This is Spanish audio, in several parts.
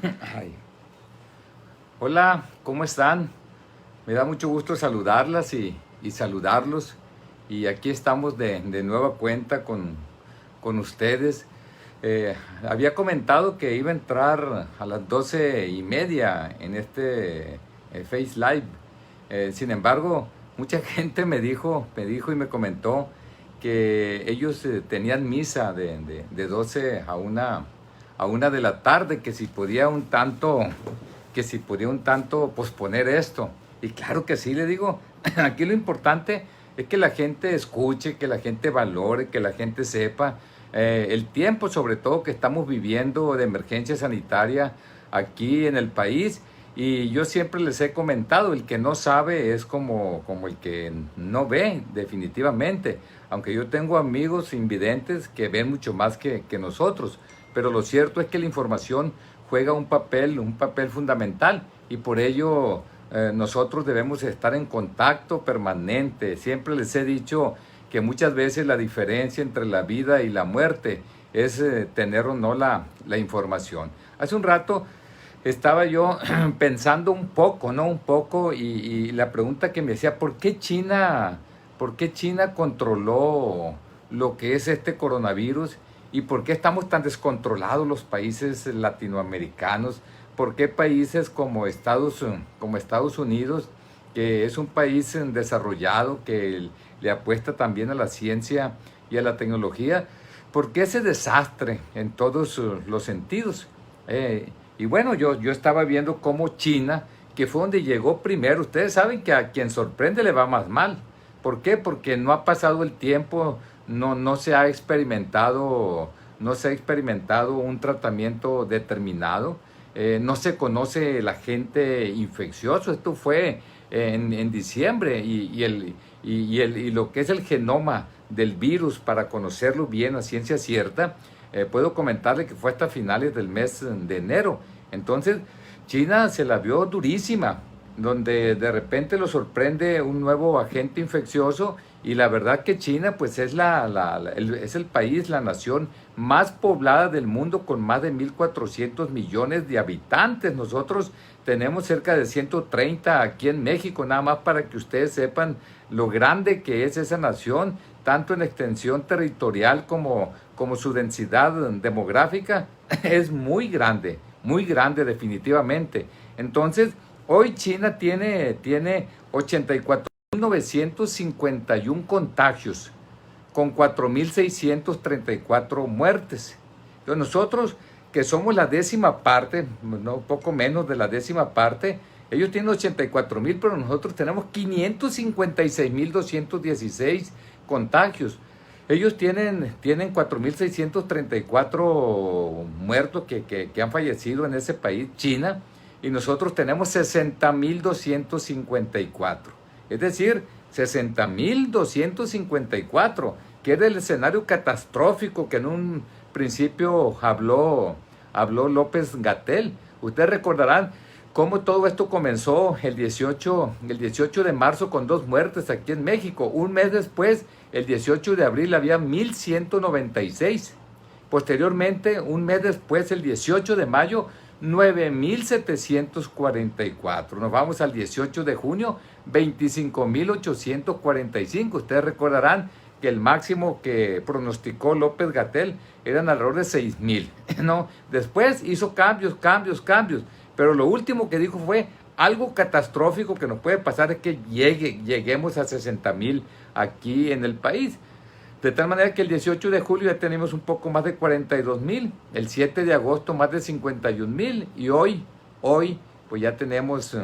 Ay. Hola, ¿cómo están? Me da mucho gusto saludarlas y saludarlos. Y aquí estamos de nueva cuenta con ustedes. Había comentado que iba a entrar a las 12:30 en este Face Live. Sin embargo, mucha gente me dijo y me comentó que ellos tenían misa de 12 a una de la tarde, que si podía un tanto posponer esto. Y claro que sí, le digo, aquí lo importante es que la gente escuche, que la gente valore, que la gente sepa el tiempo sobre todo que estamos viviendo de emergencia sanitaria aquí en el país. Y yo siempre les he comentado, el que no sabe es como el que no ve, definitivamente. Aunque yo tengo amigos invidentes que ven mucho más que nosotros. Pero lo cierto es que la información juega un papel fundamental. Y por ello nosotros debemos estar en contacto permanente. Siempre les he dicho que muchas veces la diferencia entre la vida y la muerte es tener o no la información. Hace un rato estaba yo pensando un poco, ¿no? Un poco, y la pregunta que me hacía, por qué China controló lo que es este coronavirus y por qué estamos tan descontrolados los países latinoamericanos? ¿Por qué países como Estados Unidos, que es un país desarrollado, que le apuesta también a la ciencia y a la tecnología, por qué ese desastre en todos los sentidos? Y bueno, yo estaba viendo cómo China, que fue donde llegó primero, ustedes saben que a quien sorprende le va más mal. ¿Por qué? Porque no ha pasado el tiempo, no se ha experimentado un tratamiento determinado, no se conoce el agente infeccioso. Esto fue en diciembre y lo que es el genoma del virus, para conocerlo bien a ciencia cierta, puedo comentarle que fue hasta finales del mes de enero. Entonces, China se la vio durísima, donde de repente lo sorprende un nuevo agente infeccioso. Y la verdad que China pues es es el país, la nación más poblada del mundo, con más de 1.400 millones de habitantes. Nosotros tenemos cerca de 130 aquí en México, nada más para que ustedes sepan lo grande que es esa nación, tanto en extensión territorial como su densidad demográfica. Es muy grande definitivamente. Entonces, hoy China tiene 84.951 contagios, con 4.634 muertes. Entonces nosotros, que somos la décima parte, no, poco menos de la décima parte, ellos tienen 84.000, pero nosotros tenemos 556.216 contagios. Ellos tienen 4.634 muertos que han fallecido en ese país, China, y nosotros tenemos 60.254. Es decir, 60.254, que es el escenario catastrófico que en un principio habló López-Gatell. Ustedes recordarán cómo todo esto comenzó el 18 de marzo con 2 muertes aquí en México. Un mes después, el 18 de abril, había 1.196. Posteriormente, un mes después, el 18 de mayo, 9.744. Nos vamos al 18 de junio, 25.845. Ustedes recordarán que el máximo que pronosticó López-Gatell eran alrededor de 6.000, ¿no? Después hizo cambios, pero lo último que dijo fue: algo catastrófico que nos puede pasar es que lleguemos a 60.000 aquí en el país. De tal manera que el 18 de julio ya tenemos un poco más de 42.000, el 7 de agosto más de 51.000 y hoy pues ya tenemos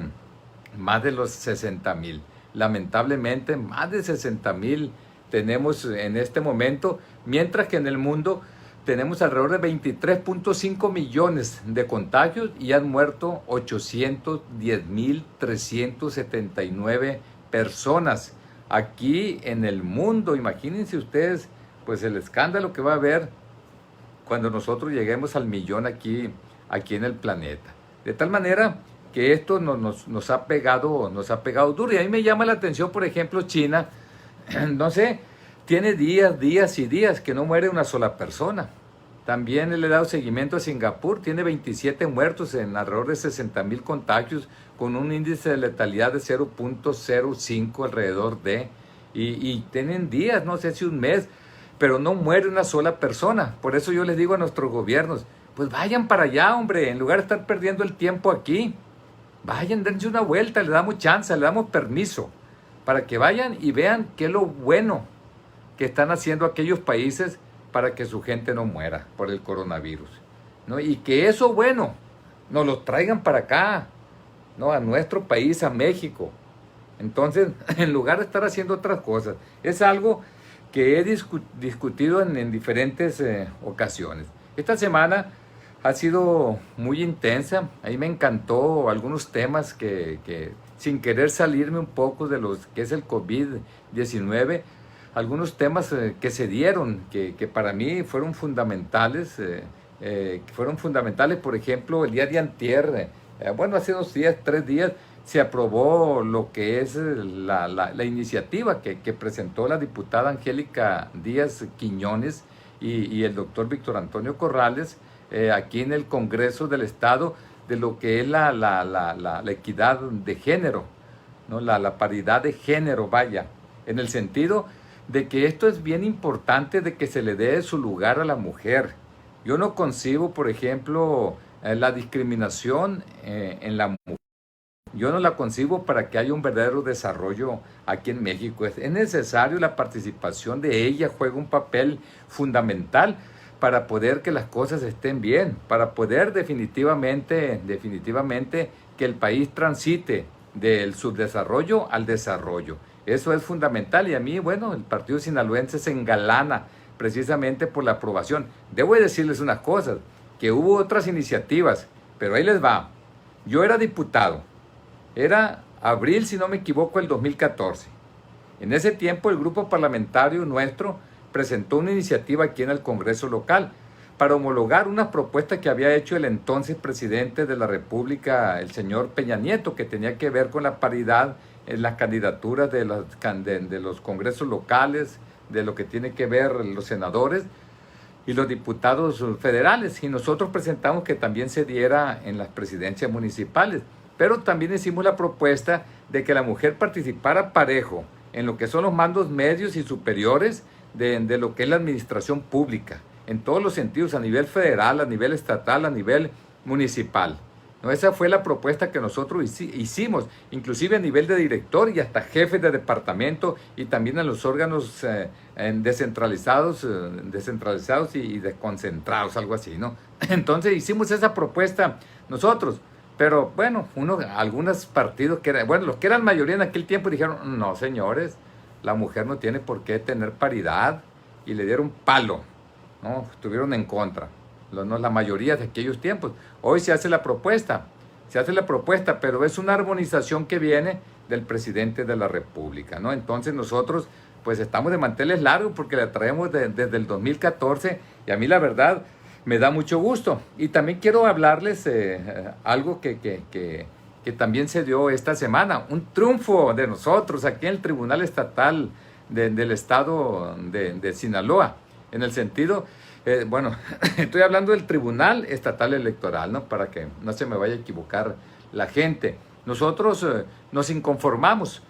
más de los 60.000. Lamentablemente más de 60.000 tenemos en este momento, mientras que en el mundo tenemos alrededor de 23.5 millones de contagios y han muerto 810.379 personas. Aquí en el mundo, imagínense ustedes, pues el escándalo que va a haber cuando nosotros lleguemos al millón aquí en el planeta. De tal manera que esto nos ha pegado duro. Y a mí me llama la atención, por ejemplo, China, no sé, tiene días y días que no muere una sola persona. También le he dado seguimiento a Singapur, tiene 27 muertos en alrededor de 60,000 contagios, con un índice de letalidad de 0.05 alrededor de, y tienen días, no sé si un mes, pero no muere una sola persona. Por eso yo les digo a nuestros gobiernos, pues vayan para allá, hombre, en lugar de estar perdiendo el tiempo aquí. Vayan, dense una vuelta, le damos chance, le damos permiso para que vayan y vean qué es lo bueno que están haciendo aquellos países para que su gente no muera por el coronavirus, ¿no? Y que eso bueno nos lo traigan para acá, ¿no? A nuestro país, a México. Entonces, en lugar de estar haciendo otras cosas, es algo que he discutido en diferentes ocasiones. Esta semana ha sido muy intensa. A mí me encantó algunos temas que sin querer salirme un poco de los que es el COVID-19, algunos temas que se dieron, que para mí fueron fundamentales. Por ejemplo, el día de antier, bueno, hace 2 días, 3 días, se aprobó lo que es la iniciativa que presentó la diputada Angélica Díaz Quiñones y el doctor Víctor Antonio Corrales, aquí en el Congreso del Estado, de lo que es la equidad de género, ¿no? La paridad de género, vaya, en el sentido de que esto es bien importante, de que se le dé su lugar a la mujer. Yo no concibo, por ejemplo, la discriminación en la mujer. Yo no la concibo para que haya un verdadero desarrollo aquí en México. Es necesario la participación de ella, juega un papel fundamental para poder que las cosas estén bien, para poder definitivamente que el país transite del subdesarrollo al desarrollo. Eso es fundamental y a mí, bueno, el partido sinaloense se engalana precisamente por la aprobación. Debo decirles unas cosas, que hubo otras iniciativas, pero ahí les va. Yo era diputado, era abril, si no me equivoco, el 2014. En ese tiempo el grupo parlamentario nuestro presentó una iniciativa aquí en el Congreso local para homologar una propuesta que había hecho el entonces presidente de la República, el señor Peña Nieto, que tenía que ver con la paridad en las candidaturas de los congresos locales, de lo que tiene que ver los senadores y los diputados federales. Y nosotros presentamos que también se diera en las presidencias municipales. Pero también hicimos la propuesta de que la mujer participara parejo en lo que son los mandos medios y superiores de lo que es la administración pública, en todos los sentidos, a nivel federal, a nivel estatal, a nivel municipal. ¿No? Esa fue la propuesta que nosotros hicimos, inclusive a nivel de director y hasta jefes de departamento y también en los órganos descentralizados y desconcentrados, algo así, ¿no? Entonces hicimos esa propuesta nosotros. Pero bueno, algunos partidos los que eran mayoría en aquel tiempo dijeron, no señores, la mujer no tiene por qué tener paridad, y le dieron palo, ¿no? Estuvieron en contra, la mayoría de aquellos tiempos. Hoy se hace la propuesta, pero es una armonización que viene del presidente de la República, ¿no? Entonces nosotros pues estamos de manteles largos porque la traemos desde el 2014 y a mí la verdad me da mucho gusto. Y también quiero hablarles algo que también se dio esta semana. Un triunfo de nosotros aquí en el Tribunal Estatal del Estado de Sinaloa. En el sentido, estoy hablando del Tribunal Estatal Electoral, ¿no? Para que no se me vaya a equivocar la gente. Nosotros nos inconformamos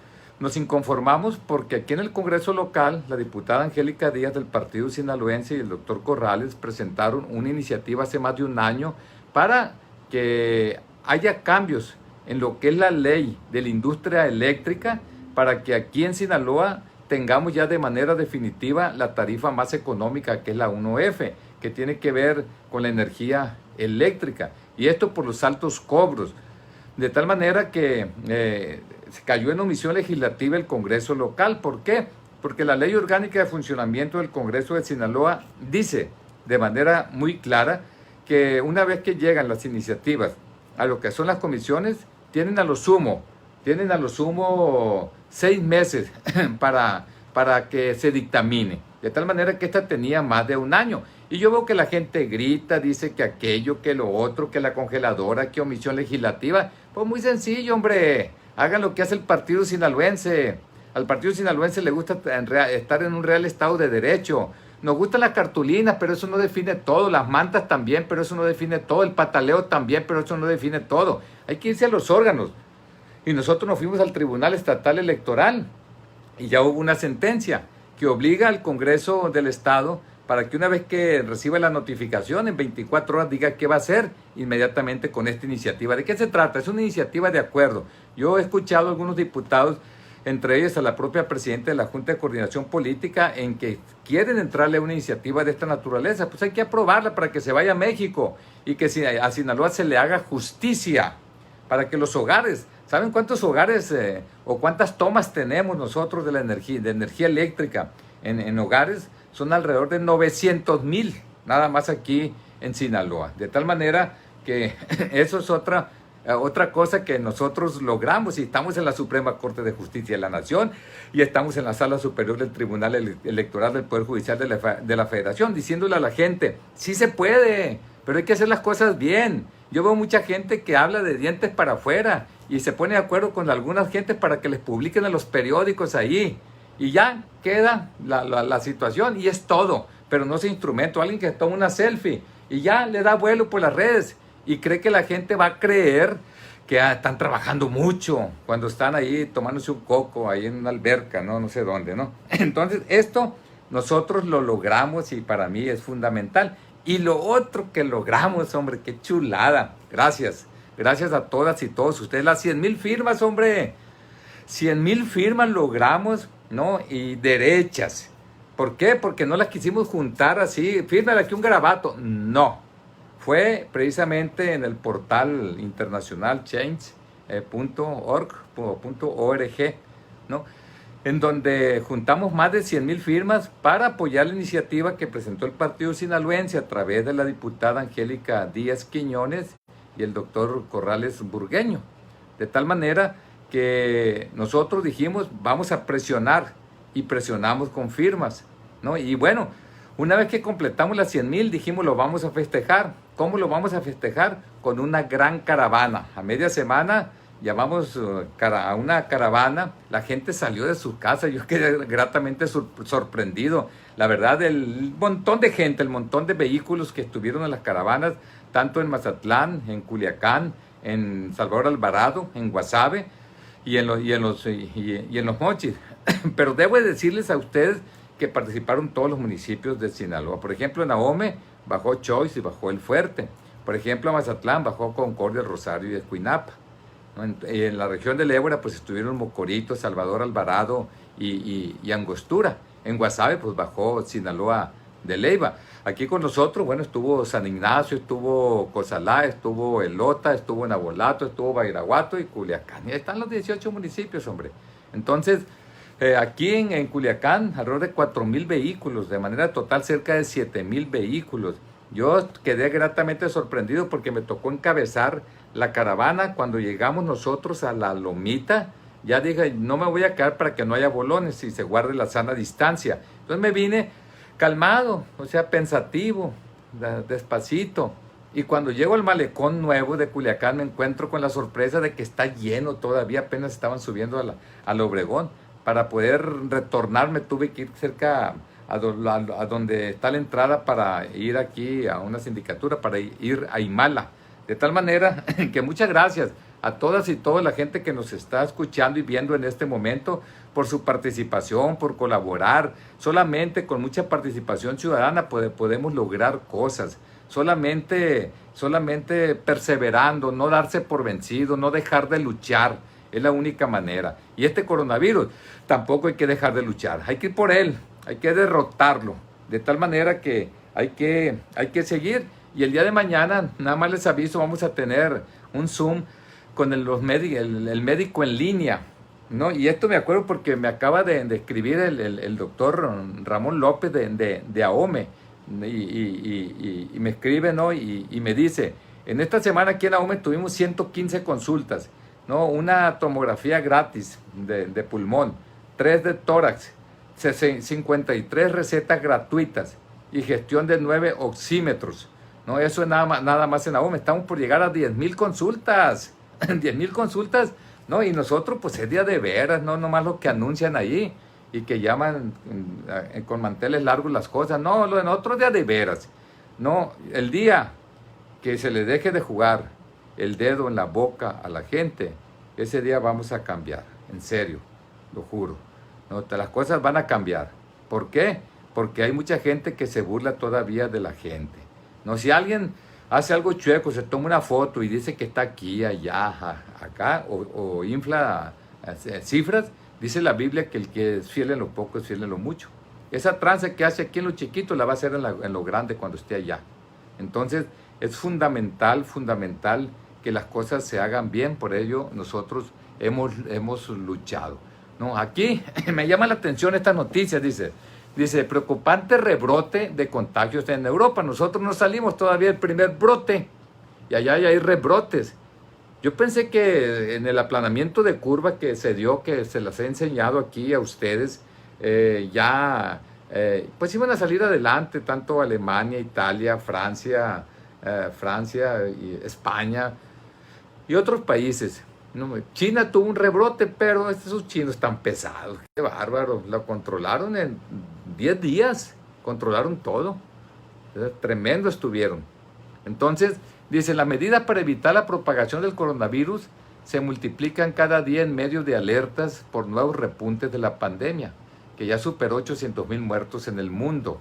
porque aquí en el Congreso local, la diputada Angélica Díaz del Partido Sinaloense y el doctor Corrales presentaron una iniciativa hace más de un año para que haya cambios en lo que es la ley de la industria eléctrica, para que aquí en Sinaloa tengamos ya de manera definitiva la tarifa más económica, que es la 1F, que tiene que ver con la energía eléctrica, y esto por los altos cobros, de tal manera que se cayó en omisión legislativa el Congreso local. ¿Por qué? Porque la Ley Orgánica de Funcionamiento del Congreso de Sinaloa dice de manera muy clara que una vez que llegan las iniciativas a lo que son las comisiones, tienen a lo sumo 6 meses para que se dictamine. De tal manera que esta tenía más de un año. Y yo veo que la gente grita, dice que aquello, que lo otro, que la congeladora, que omisión legislativa. Pues muy sencillo, hombre. Hagan lo que hace el partido sinaloense. Al partido sinaloense le gusta estar en un real estado de derecho. Nos gustan las cartulinas, pero eso no define todo. Las mantas también, pero eso no define todo. El pataleo también, pero eso no define todo. Hay que irse a los órganos. Y nosotros nos fuimos al Tribunal Estatal Electoral y ya hubo una sentencia que obliga al Congreso del Estado para que una vez que reciba la notificación en 24 horas diga qué va a hacer inmediatamente con esta iniciativa. ¿De qué se trata? Es una iniciativa de acuerdo. Yo he escuchado a algunos diputados, entre ellos a la propia presidenta de la Junta de Coordinación Política, en que quieren entrarle a una iniciativa de esta naturaleza. Pues hay que aprobarla para que se vaya a México y que a Sinaloa se le haga justicia, para que los hogares, ¿saben cuántos hogares o cuántas tomas tenemos nosotros de energía eléctrica en hogares? Son alrededor de 900,000, nada más aquí en Sinaloa. De tal manera que eso es otra cosa que nosotros logramos, y estamos en la Suprema Corte de Justicia de la Nación y estamos en la Sala Superior del Tribunal Electoral del Poder Judicial de la Federación, diciéndole a la gente, sí se puede, pero hay que hacer las cosas bien. Yo veo mucha gente que habla de dientes para afuera y se pone de acuerdo con algunas gentes para que les publiquen en los periódicos ahí. Y ya queda la situación y es todo, pero no es instrumento. Alguien que toma una selfie y ya le da vuelo por las redes y cree que la gente va a creer que están trabajando mucho cuando están ahí tomándose un coco ahí en una alberca, no sé dónde, ¿no? Entonces esto nosotros lo logramos y para mí es fundamental. Y lo otro que logramos, hombre, qué chulada. Gracias a todas y todos ustedes. Las 100,000 firmas, hombre. 100,000 firmas logramos, ¿no? Y derechas. ¿Por qué? Porque no las quisimos juntar así, fírmale aquí un garabato. No. Fue precisamente en el portal internacional change.org, ¿no? En donde juntamos más de 100,000 firmas para apoyar la iniciativa que presentó el Partido Sinaloense a través de la diputada Angélica Díaz Quiñones y el doctor Corrales Burgueño. De tal manera que nosotros dijimos, vamos a presionar, y presionamos con firmas, ¿no? Y bueno, una vez que completamos las 100,000, dijimos, lo vamos a festejar. ¿Cómo lo vamos a festejar? Con una gran caravana. A media semana llamamos a una caravana, la gente salió de su casa, yo quedé gratamente sorprendido. La verdad, el montón de gente, el montón de vehículos que estuvieron en las caravanas, tanto en Mazatlán, en Culiacán, en Salvador Alvarado, en Guasave y en los Mochis. Pero debo decirles a ustedes que participaron todos los municipios de Sinaloa. Por ejemplo, en Ahome bajó Choix y bajó El Fuerte. Por ejemplo, en Mazatlán bajó Concordia, Rosario y Escuinapa. En la región del Ébora pues estuvieron Mocorito, Salvador Alvarado y Angostura. En Guasave pues bajó Sinaloa de Leyva. Aquí con nosotros, bueno, estuvo San Ignacio, estuvo Cozalá, estuvo Elota, estuvo Nabolato, estuvo Badiraguato y Culiacán. Y ahí están los 18 municipios, hombre. Entonces, aquí en Culiacán, alrededor de 4,000 vehículos, de manera total cerca de 7,000 vehículos. Yo quedé gratamente sorprendido porque me tocó encabezar la caravana. Cuando llegamos nosotros a la Lomita, ya dije, no me voy a quedar para que no haya bolones y se guarde la sana distancia. Entonces me vine calmado, o sea, pensativo, despacito. Y cuando llego al malecón nuevo de Culiacán me encuentro con la sorpresa de que está lleno todavía, apenas estaban subiendo al Obregón. Para poder retornar me tuve que ir cerca a donde está la entrada para ir aquí a una sindicatura, para ir a Imala. De tal manera que muchas gracias a todas y toda la gente que nos está escuchando y viendo en este momento por su participación, por colaborar. Solamente con mucha participación ciudadana podemos lograr cosas. Solamente perseverando, no darse por vencido, no dejar de luchar. Es la única manera. Y este coronavirus tampoco hay que dejar de luchar. Hay que ir por él, hay que derrotarlo. De tal manera que hay que seguir. Y el día de mañana, nada más les aviso, vamos a tener un Zoom con el médico en línea, ¿no? Y esto me acuerdo porque me acaba de escribir el doctor Ramón López de Ahome. Y me escribe, ¿no? Y me dice, en esta semana aquí en Ahome tuvimos 115 consultas, ¿no? Una tomografía gratis de pulmón, 3 de tórax, 53 recetas gratuitas y gestión de 9 oxímetros, ¿no? Eso es nada más en Ahome. Estamos por llegar a 10,000 consultas, 10,000 consultas, ¿no? Y nosotros pues es día de veras, no nomás lo que anuncian ahí. y que llaman con manteles largos las cosas. No, lo de nosotros de veras. No, el día que se le deje de jugar el dedo en la boca a la gente, ese día vamos a cambiar, en serio, lo juro. No, las cosas van a cambiar. ¿Por qué? Porque hay mucha gente que se burla todavía de la gente. No, si alguien hace algo chueco, se toma una foto y dice que está aquí, allá, acá, o infla cifras, dice la Biblia que el que es fiel en lo poco es fiel en lo mucho. Esa tranza que hace aquí en lo chiquito la va a hacer en lo grande cuando esté allá. Entonces es fundamental que las cosas se hagan bien, por ello nosotros hemos luchado. No, aquí me llama la atención esta noticia, dice, preocupante rebrote de contagios en Europa. Nosotros no salimos todavía del primer brote y allá ya hay rebrotes. Yo pensé que en el aplanamiento de curva que se dio, que se las he enseñado aquí a ustedes, pues iban a salir adelante, tanto Alemania, Italia, Francia, y España y otros países. No, China tuvo un rebrote, pero esos chinos están pesados, qué bárbaro, lo controlaron en 10 días, controlaron todo, tremendo estuvieron. Entonces, dice, las medidas para evitar la propagación del coronavirus se multiplican cada día en medio de alertas por nuevos repuntes de la pandemia, que ya superó 800,000 muertos en el mundo.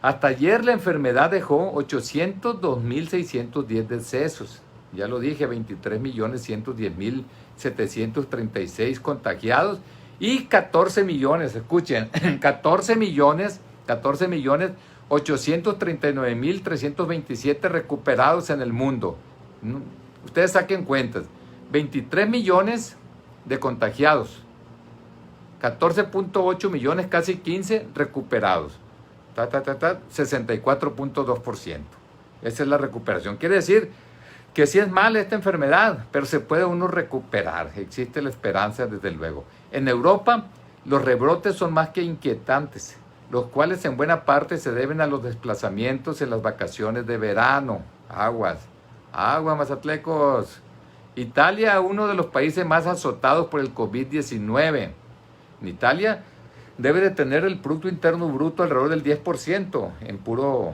Hasta ayer la enfermedad dejó 802,610 decesos. Ya lo dije, 23,110,736 contagiados y 14 millones, escuchen, 14,839,327 recuperados en el mundo. Ustedes saquen cuentas, 23 millones de contagiados, 14.8 millones, casi 15 recuperados. 64.2%. Esa es la recuperación. Quiere decir que sí es mala esta enfermedad, pero se puede uno recuperar. Existe la esperanza, desde luego. En Europa, los rebrotes son más que inquietantes, los cuales en buena parte se deben a los desplazamientos en las vacaciones de verano. Aguas, mazatlecos. Italia, uno de los países más azotados por el COVID-19. En Italia debe de tener el Producto Interno Bruto alrededor del 10% en puro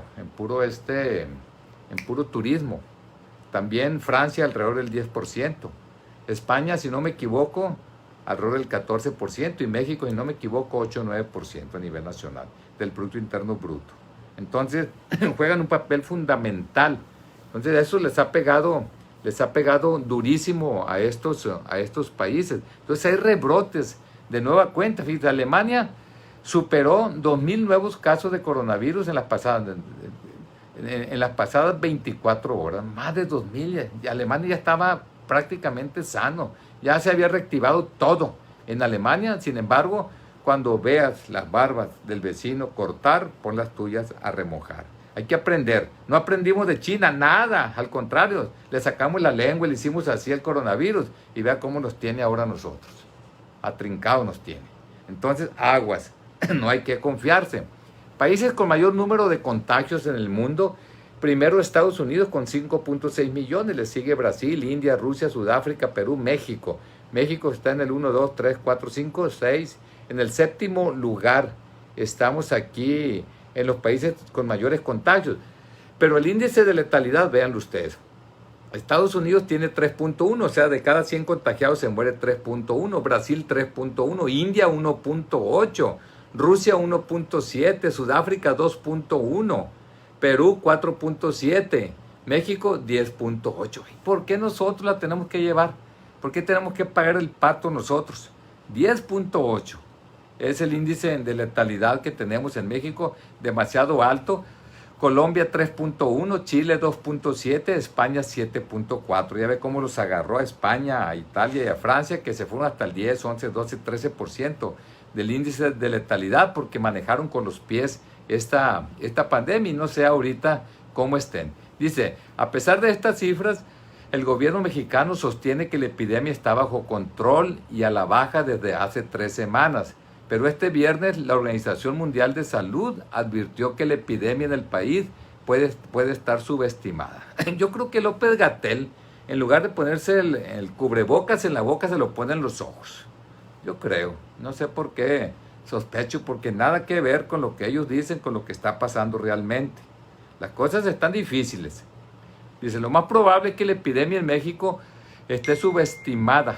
turismo. También Francia alrededor del 10%. España, si no me equivoco, alrededor del 14%. Y México, si no me equivoco, 8 o 9% a nivel nacional del Producto Interno Bruto. Entonces, juegan un papel fundamental. Entonces, eso les ha pegado durísimo a estos países. Entonces, hay rebrotes de nueva cuenta. Fíjate, Alemania superó 2,000 nuevos casos de coronavirus en las pasadas 24 horas. Más de 2,000. Alemania ya estaba prácticamente sano. Ya se había reactivado todo en Alemania. Sin embargo, cuando veas las barbas del vecino cortar, pon las tuyas a remojar. Hay que aprender. No aprendimos de China, nada. Al contrario, le sacamos la lengua y le hicimos así el coronavirus. Y vea cómo nos tiene ahora nosotros. Atrincado nos tiene. Entonces, aguas, no hay que confiarse. Países con mayor número de contagios en el mundo: primero Estados Unidos con 5.6 millones, le sigue Brasil, India, Rusia, Sudáfrica, Perú, México. México está en el 1, 2, 3, 4, 5, 6. En el 7º lugar estamos aquí en los países con mayores contagios. Pero el índice de letalidad, véanlo ustedes. Estados Unidos tiene 3.1, o sea, de cada 100 contagiados se muere 3.1. Brasil 3.1, India 1.8, Rusia 1.7, Sudáfrica 2.1, Perú 4.7, México 10.8. ¿Por qué nosotros la tenemos que llevar? ¿Por qué tenemos que pagar el pato nosotros? 10.8 es el índice de letalidad que tenemos en México, demasiado alto. Colombia 3.1, Chile 2.7, España 7.4. Ya ve cómo los agarró a España, a Italia y a Francia, que se fueron hasta el 10, 11, 12, 13% del índice de letalidad, porque manejaron con los pies esta pandemia, y no sé ahorita cómo estén. Dice, a pesar de estas cifras, el gobierno mexicano sostiene que la epidemia está bajo control y a la baja desde hace 3 semanas. Pero este viernes la Organización Mundial de Salud advirtió que la epidemia en el país puede estar subestimada. Yo creo que López-Gatell, en lugar de ponerse el cubrebocas en la boca, se lo pone en los ojos. Yo creo, no sé por qué Sospecho porque nada que ver con lo que ellos dicen, con lo que está pasando realmente. Las cosas están difíciles. Dice, lo más probable es que la epidemia en México esté subestimada.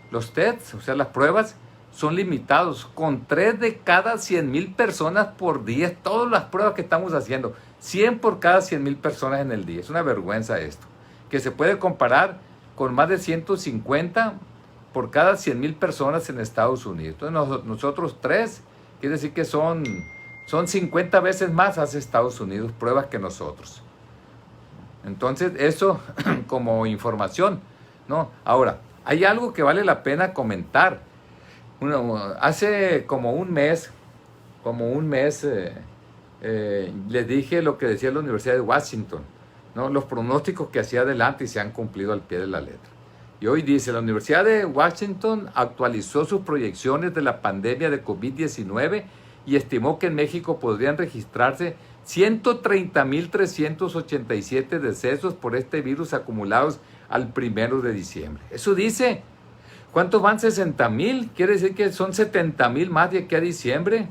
Los tests, o sea, las pruebas, son limitados con 3 de cada 100,000 personas por día. Todas las pruebas que estamos haciendo, 100 por cada 100,000 personas en el día. Es una vergüenza esto. Que se puede comparar con más de 150 por cada 100,000 personas en Estados Unidos. Entonces nosotros 3, quiere decir que son 50 veces más hace Estados Unidos pruebas que nosotros. Entonces eso como información, ¿no? Ahora, hay algo que vale la pena comentar. Hace como un mes, les dije lo que decía la Universidad de Washington, ¿no? Los pronósticos que hacía adelante y se han cumplido al pie de la letra. Y hoy dice, la Universidad de Washington actualizó sus proyecciones de la pandemia de COVID-19 y estimó que en México podrían registrarse 130,387 decesos por este virus acumulados al 1 de diciembre. Eso dice. ¿Cuántos van? 60,000. Quiere decir que son 70,000 más de aquí a diciembre.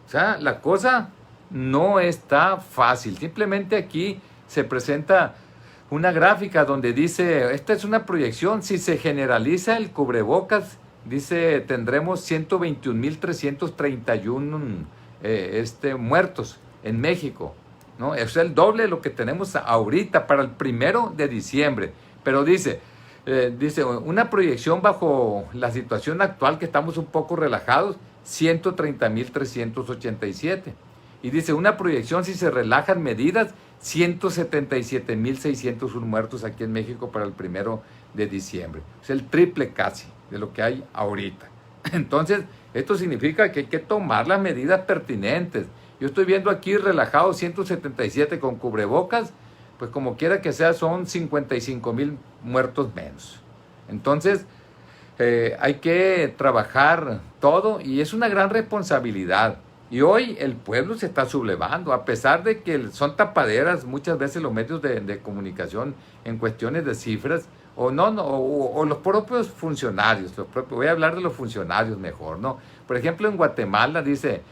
O sea, la cosa no está fácil. Simplemente aquí se presenta una gráfica donde dice, esta es una proyección, si se generaliza el cubrebocas, dice, tendremos 121,331 muertos en México, ¿no? Es el doble de lo que tenemos ahorita para el 1 de diciembre. Pero dice, una proyección bajo la situación actual, que estamos un poco relajados, 130,387. Y dice, una proyección si se relajan medidas, 177,601 muertos aquí en México para el 1 de diciembre. Es el triple casi de lo que hay ahorita. Entonces, esto significa que hay que tomar las medidas pertinentes. Yo estoy viendo aquí relajado 177 con cubrebocas, pues como quiera que sea son 55,000 muertos menos. Entonces, hay que trabajar todo y es una gran responsabilidad. Y hoy el pueblo se está sublevando, a pesar de que son tapaderas muchas veces los medios de comunicación en cuestiones de cifras, o los propios funcionarios. Voy a hablar de los funcionarios mejor, ¿no? Por ejemplo, en Guatemala dice,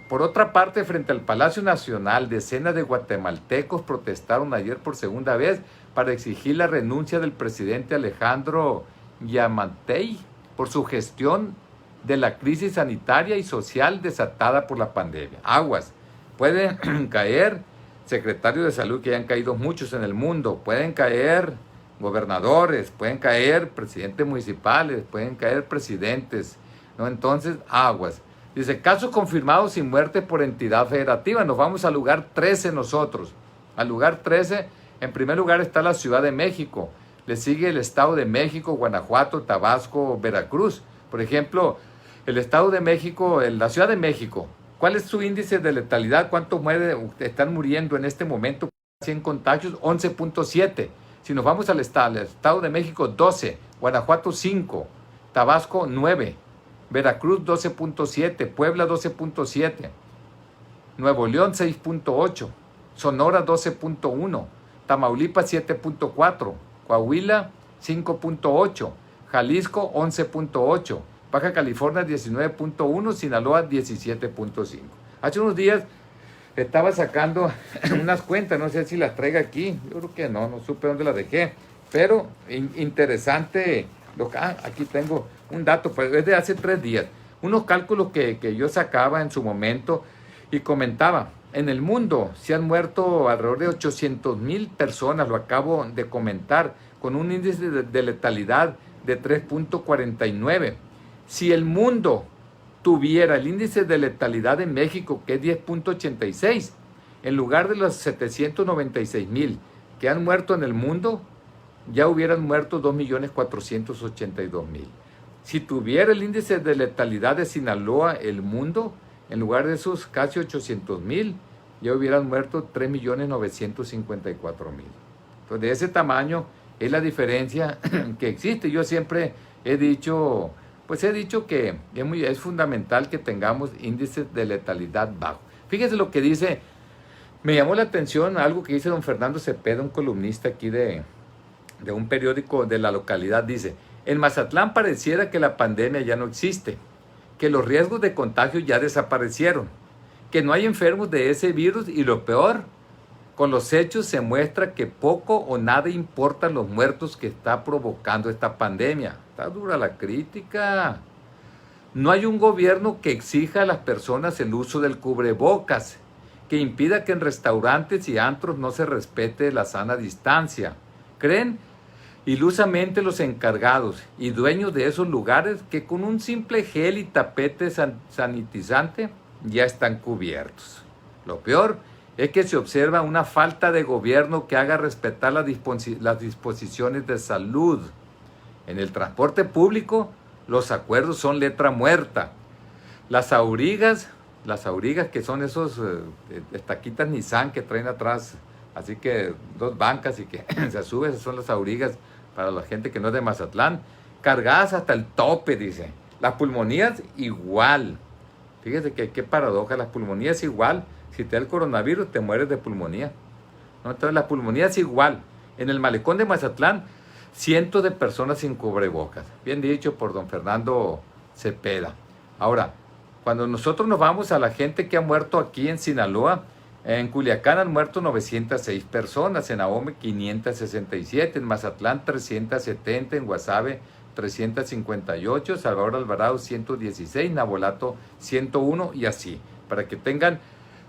por otra parte, frente al Palacio Nacional, decenas de guatemaltecos protestaron ayer por segunda vez para exigir la renuncia del presidente Alejandro Yamatei por su gestión de la crisis sanitaria y social desatada por la pandemia. Aguas, pueden caer secretarios de salud, que ya han caído muchos en el mundo, pueden caer gobernadores, pueden caer presidentes municipales, pueden caer presidentes, ¿no? Entonces, aguas. Dice, casos confirmados sin muerte por entidad federativa. Nos vamos al lugar 13 nosotros. Al lugar 13, en primer lugar está la Ciudad de México. Le sigue el Estado de México, Guanajuato, Tabasco, Veracruz. Por ejemplo, el Estado de México, la Ciudad de México, ¿cuál es su índice de letalidad? ¿Cuántos están muriendo en este momento? 100 contagios, 11.7. Si nos vamos al Estado de México, 12. Guanajuato, 5. Tabasco, 9. Veracruz 12.7, Puebla 12.7, Nuevo León 6.8, Sonora 12.1, Tamaulipas 7.4, Coahuila 5.8, Jalisco 11.8, Baja California 19.1, Sinaloa 17.5. Hace unos días estaba sacando unas cuentas, no sé si las traigo aquí, yo creo que no supe dónde las dejé, pero interesante. Aquí tengo un dato, pues es de hace 3 días, unos cálculos que yo sacaba en su momento y comentaba. En el mundo se han muerto alrededor de 800,000 personas, lo acabo de comentar, con un índice de letalidad de 3.49. Si el mundo tuviera el índice de letalidad en México, que es 10.86, en lugar de los 796,000 que han muerto en el mundo, ya hubieran muerto 2,482,000. Si tuviera el índice de letalidad de Sinaloa, el mundo, en lugar de esos casi 800,000, ya hubieran muerto 3,954,000. Entonces, de ese tamaño es la diferencia que existe. Yo siempre he dicho que es fundamental que tengamos índices de letalidad bajos. Fíjese lo que dice, me llamó la atención algo que dice don Fernando Cepeda, un columnista aquí de un periódico de la localidad. Dice, en Mazatlán pareciera que la pandemia ya no existe, que los riesgos de contagio ya desaparecieron, que no hay enfermos de ese virus y lo peor, con los hechos se muestra que poco o nada importan los muertos que está provocando esta pandemia. Está dura la crítica. No hay un gobierno que exija a las personas el uso del cubrebocas, que impida que en restaurantes y antros no se respete la sana distancia. ¿Creen ilusamente los encargados y dueños de esos lugares que con un simple gel y tapete sanitizante ya están cubiertos? Lo peor es que se observa una falta de gobierno que haga respetar las disposiciones de salud. En el transporte público, los acuerdos son letra muerta. Las aurigas que son esos estaquitas Nissan que traen atrás, así que dos bancas y que se sube, esas son las aurigas para la gente que no es de Mazatlán, cargadas hasta el tope, dice. Las pulmonías igual. Fíjese que qué paradoja, las pulmonías igual. Si te da el coronavirus, te mueres de pulmonía, ¿no? Entonces la pulmonía es igual. En el malecón de Mazatlán, cientos de personas sin cubrebocas. Bien dicho por don Fernando Cepeda. Ahora, cuando nosotros nos vamos a la gente que ha muerto aquí en Sinaloa, en Culiacán han muerto 906 personas, en Ahome 567, en Mazatlán 370, en Guasave 358, Salvador Alvarado 116, Navolato 101 y así, para que tengan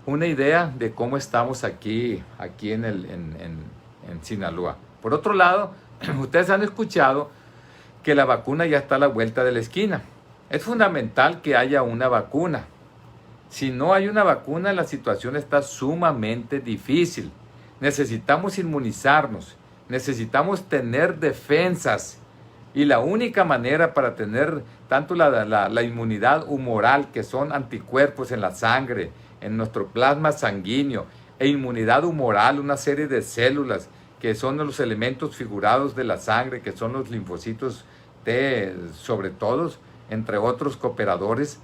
una idea de cómo estamos aquí en Sinaloa. Por otro lado, ustedes han escuchado que la vacuna ya está a la vuelta de la esquina. Es fundamental que haya una vacuna. Si no hay una vacuna, la situación está sumamente difícil. Necesitamos inmunizarnos, necesitamos tener defensas. Y la única manera para tener tanto la inmunidad humoral, que son anticuerpos en la sangre, en nuestro plasma sanguíneo, e inmunidad humoral, una serie de células que son los elementos figurados de la sangre, que son los linfocitos T, sobre todo, entre otros cooperadores,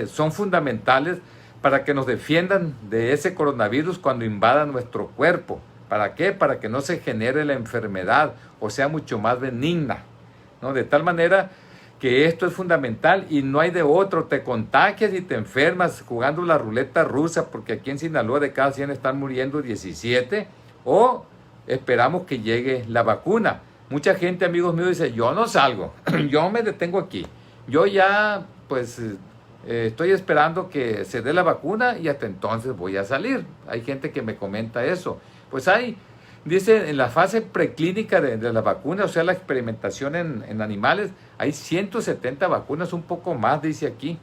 son fundamentales para que nos defiendan de ese coronavirus cuando invada nuestro cuerpo. ¿Para qué? Para que no se genere la enfermedad o sea mucho más benigna, ¿no? De tal manera que esto es fundamental y no hay de otro. Te contagias y te enfermas jugando la ruleta rusa, porque aquí en Sinaloa de cada 100 están muriendo 17, o esperamos que llegue la vacuna. Mucha gente, amigos míos, dice, yo no salgo, yo me detengo aquí, yo ya pues estoy esperando que se dé la vacuna y hasta entonces voy a salir. Hay gente que me comenta eso. Pues dice, en la fase preclínica de la vacuna, o sea, la experimentación en animales, hay 170 vacunas, un poco más, dice aquí.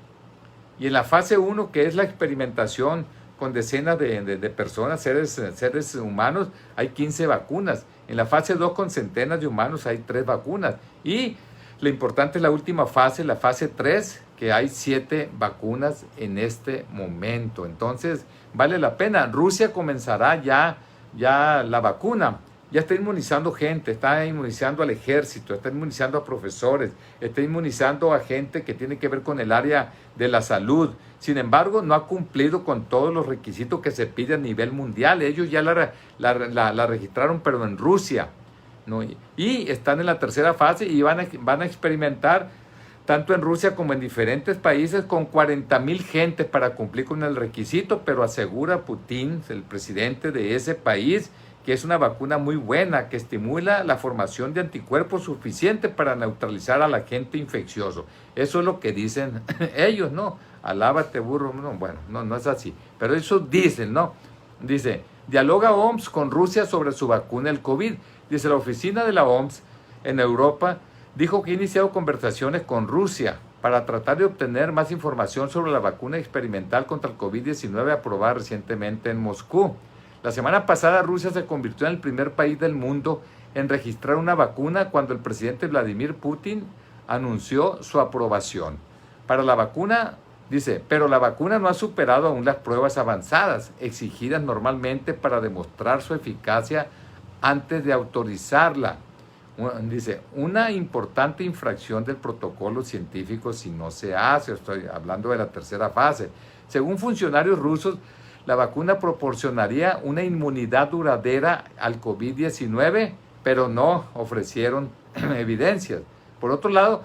Y en la fase 1, que es la experimentación con decenas de personas, seres humanos, hay 15 vacunas. En la fase 2, con centenas de humanos, hay 3 vacunas. Y lo importante es la última fase, la fase 3, que hay 7 vacunas en este momento. Entonces, vale la pena. Rusia comenzará ya la vacuna, ya está inmunizando gente, está inmunizando al ejército, está inmunizando a profesores, está inmunizando a gente que tiene que ver con el área de la salud. Sin embargo, no ha cumplido con todos los requisitos que se pide a nivel mundial. Ellos ya la registraron, pero en Rusia, ¿no? Y están en la tercera fase y van a experimentar tanto en Rusia como en diferentes países con 40,000 gentes para cumplir con el requisito, pero asegura Putin, el presidente de ese país, que es una vacuna muy buena, que estimula la formación de anticuerpos suficientes para neutralizar al agente infeccioso. Eso es lo que dicen ellos, ¿no? Alábate, burro. No, bueno, no es así, pero eso dicen, ¿no? Dice, dialoga OMS con Rusia sobre su vacuna del COVID. Dice, la oficina de la OMS en Europa dijo que ha iniciado conversaciones con Rusia para tratar de obtener más información sobre la vacuna experimental contra el COVID-19 aprobada recientemente en Moscú. La semana pasada Rusia se convirtió en el primer país del mundo en registrar una vacuna cuando el presidente Vladimir Putin anunció su aprobación. Para la vacuna, dice, pero la vacuna no ha superado aún las pruebas avanzadas exigidas normalmente para demostrar su eficacia antes de autorizarla. Dice, una importante infracción del protocolo científico si no se hace. Estoy hablando de la tercera fase. Según funcionarios rusos, la vacuna proporcionaría una inmunidad duradera al COVID-19, pero no ofrecieron evidencias. Por otro lado,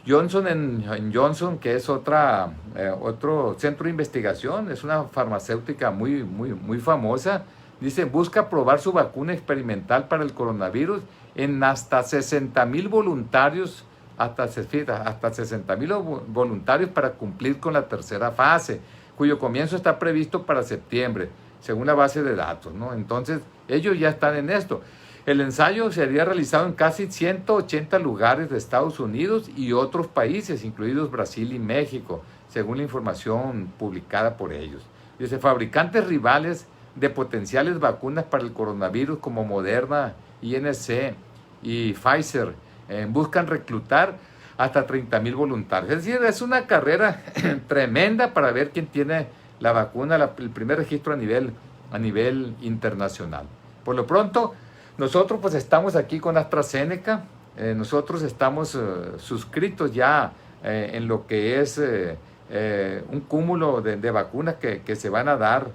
Johnson, que es otro centro de investigación, es una farmacéutica muy famosa, dice, busca probar su vacuna experimental para el coronavirus en hasta 60,000 voluntarios, hasta 60,000 voluntarios para cumplir con la tercera fase, cuyo comienzo está previsto para septiembre, según la base de datos, ¿no? Entonces, ellos ya están en esto. El ensayo sería realizado en casi 180 lugares de Estados Unidos y otros países, incluidos Brasil y México, según la información publicada por ellos. Dice, fabricantes rivales de potenciales vacunas para el coronavirus como Moderna, INC y Pfizer buscan reclutar hasta 30,000 voluntarios. Es decir, es una carrera tremenda para ver quién tiene la vacuna, el primer registro a nivel internacional. Por lo pronto, nosotros pues estamos aquí con AstraZeneca, nosotros estamos suscritos ya en lo que es un cúmulo de vacunas que se van a dar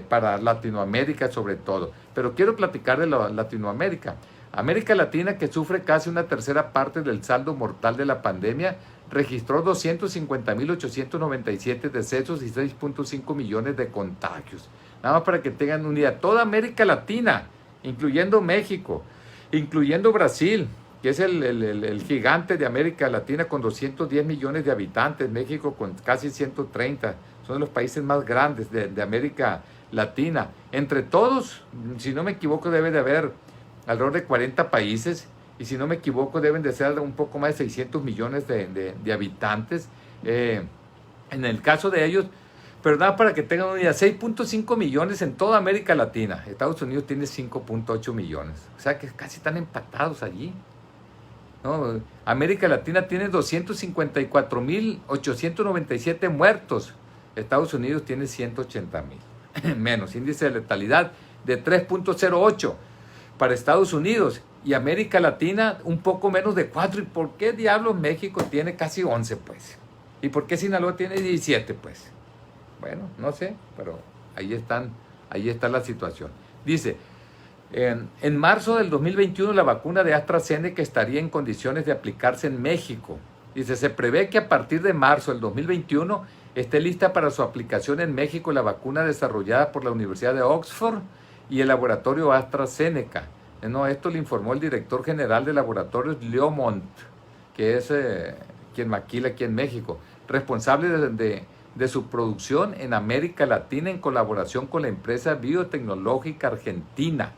para Latinoamérica sobre todo. Pero quiero platicar de Latinoamérica. América Latina, que sufre casi una tercera parte del saldo mortal de la pandemia, registró 250,897 decesos y 6.5 millones de contagios. Nada más para que tengan una idea. Toda América Latina, incluyendo México, incluyendo Brasil, que es el gigante de América Latina con 210 millones de habitantes, México con casi 130, son de los países más grandes de América Latina. Entre todos, si no me equivoco, debe de haber alrededor de 40 países, y si no me equivoco deben de ser un poco más de 600 millones de habitantes, en el caso de ellos. Pero nada, para que tengan una idea, 6.5 millones en toda América Latina. Estados Unidos tiene 5.8 millones. O sea que casi están empatados allí, ¿no? América Latina tiene 254,897 muertos. Estados Unidos tiene 180,000. Menos, índice de letalidad de 3.08 para Estados Unidos. Y América Latina un poco menos de 4. ¿Y por qué diablos México tiene casi 11, pues? ¿Y por qué Sinaloa tiene 17, pues? Bueno, no sé, pero ahí está la situación. Dice, en marzo del 2021 la vacuna de AstraZeneca estaría en condiciones de aplicarse en México. Dice, se prevé que a partir de marzo del 2021 esté lista para su aplicación en México la vacuna desarrollada por la Universidad de Oxford y el laboratorio AstraZeneca. No, esto le informó el director general de laboratorios, Leo Montt, que es quien maquila aquí en México, responsable de su producción en América Latina en colaboración con la empresa biotecnológica argentina,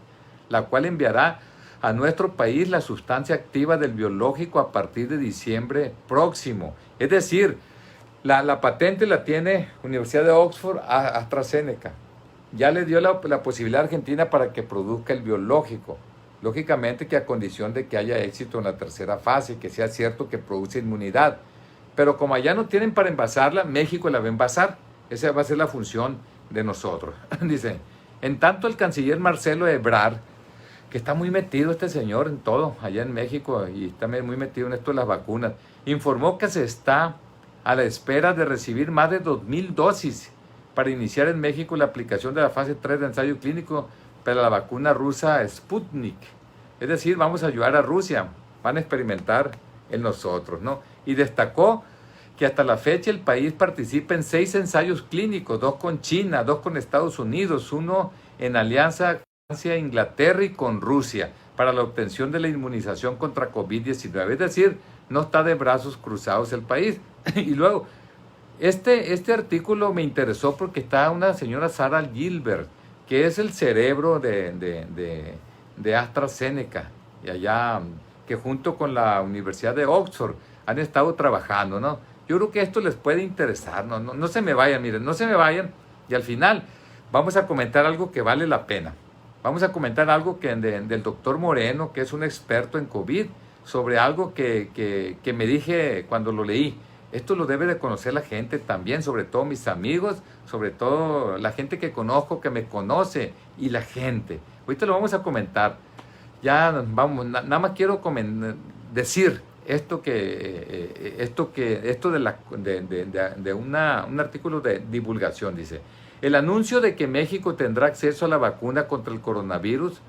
la cual enviará a nuestro país la sustancia activa del biológico a partir de diciembre próximo. Es decir, la patente la tiene Universidad de Oxford a AstraZeneca. Ya le dio la posibilidad a Argentina para que produzca el biológico. Lógicamente que a condición de que haya éxito en la tercera fase, que sea cierto que produce inmunidad. Pero como allá no tienen para envasarla, México la va a envasar. Esa va a ser la función de nosotros. Dice, en tanto el canciller Marcelo Ebrard, que está muy metido este señor en todo, allá en México, y está muy metido en esto de las vacunas, informó que se está a la espera de recibir más de 2,000 dosis para iniciar en México la aplicación de la fase 3 de ensayo clínico para la vacuna rusa Sputnik. Es decir, vamos a ayudar a Rusia, van a experimentar en nosotros, ¿no? Y destacó que hasta la fecha el país participa en 6 ensayos clínicos, 2 con China, 2 con Estados Unidos, 1 en alianza con Francia, Inglaterra y con Rusia para la obtención de la inmunización contra COVID-19. Es decir, no está de brazos cruzados el país. Y luego, este artículo me interesó porque está una señora Sarah Gilbert, que es el cerebro de AstraZeneca, y allá, que junto con la Universidad de Oxford han estado trabajando, ¿no? Yo creo que esto les puede interesar, no se me vayan, miren, no se me vayan, y al final vamos a comentar algo que vale la pena. Vamos a comentar algo del doctor Moreno, que es un experto en COVID, sobre algo que me dije cuando lo leí. Esto lo debe de conocer la gente también, sobre todo mis amigos, sobre todo la gente que conozco, que me conoce, y la gente. Ahorita lo vamos a comentar. Ya vamos, nada más quiero decir esto de un artículo de divulgación. Dice, el anuncio de que México tendrá acceso a la vacuna contra el coronavirus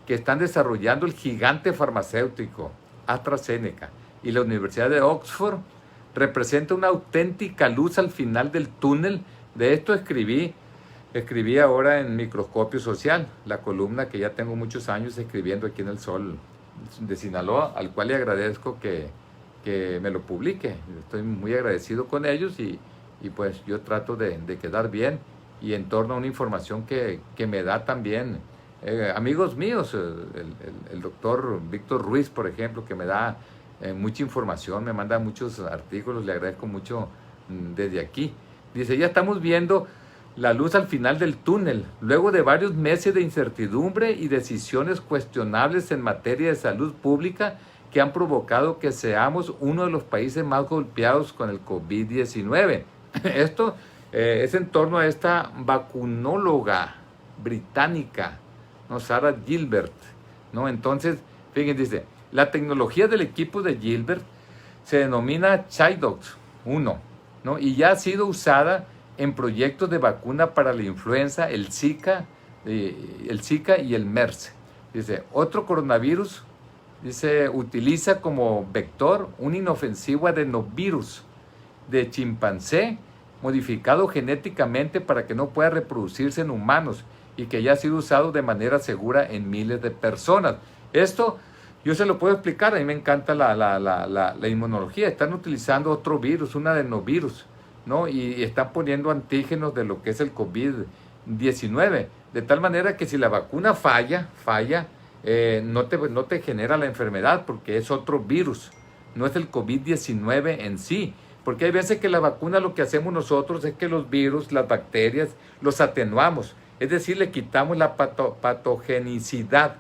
que están desarrollando el gigante farmacéutico AstraZeneca y la Universidad de Oxford representa una auténtica luz al final del túnel. De esto escribí ahora en Microscopio Social, la columna que ya tengo muchos años escribiendo aquí en El Sol de Sinaloa, al cual le agradezco que me lo publique. Estoy muy agradecido con ellos y pues yo trato de quedar bien y en torno a una información que me da también amigos míos, el doctor Víctor Ruiz, por ejemplo, que me da mucha información, me manda muchos artículos, le agradezco mucho desde aquí. Dice, ya estamos viendo la luz al final del túnel, luego de varios meses de incertidumbre y decisiones cuestionables en materia de salud pública que han provocado que seamos uno de los países más golpeados con el COVID-19. Esto es en torno a esta vacunóloga británica, ¿no? Sarah Gilbert, ¿no? Entonces, fíjense, dice, la tecnología del equipo de Gilbert se denomina Chidox 1, ¿no? Y ya ha sido usada en proyectos de vacuna para la influenza, el Zika y el MERS. Dice, otro coronavirus, dice, utiliza como vector un inofensivo adenovirus de chimpancé modificado genéticamente para que no pueda reproducirse en humanos y que ya ha sido usado de manera segura en miles de personas. Esto yo se lo puedo explicar, a mí me encanta la inmunología. Están utilizando otro virus, un adenovirus, ¿no? Y están poniendo antígenos de lo que es el COVID-19, de tal manera que si la vacuna falla, no te genera la enfermedad porque es otro virus, no es el COVID-19 en sí. Porque hay veces que la vacuna lo que hacemos nosotros es que los virus, las bacterias, los atenuamos, es decir, le quitamos la patogenicidad,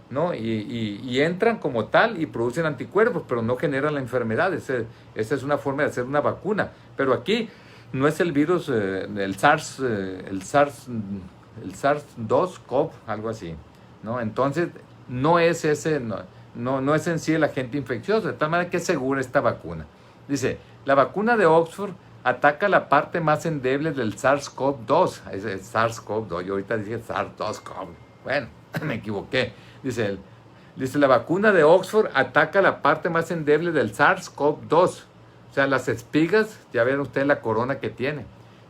¿no? Y entran como tal y producen anticuerpos, pero no generan la enfermedad. Esa es una forma de hacer una vacuna. Pero aquí no es el virus, el SARS-2, algo así, ¿no? Entonces, no es ese, no es en sí el agente infeccioso, de tal manera que es segura esta vacuna. Dice, la vacuna de Oxford ataca la parte más endeble del SARS-CoV-2. Es SARS-CoV-2, yo ahorita dije SARS-2-CoV. Bueno, me equivoqué. Dice, la vacuna de Oxford ataca la parte más endeble del SARS-CoV-2. O sea, las espigas, ya ven ustedes la corona que tiene,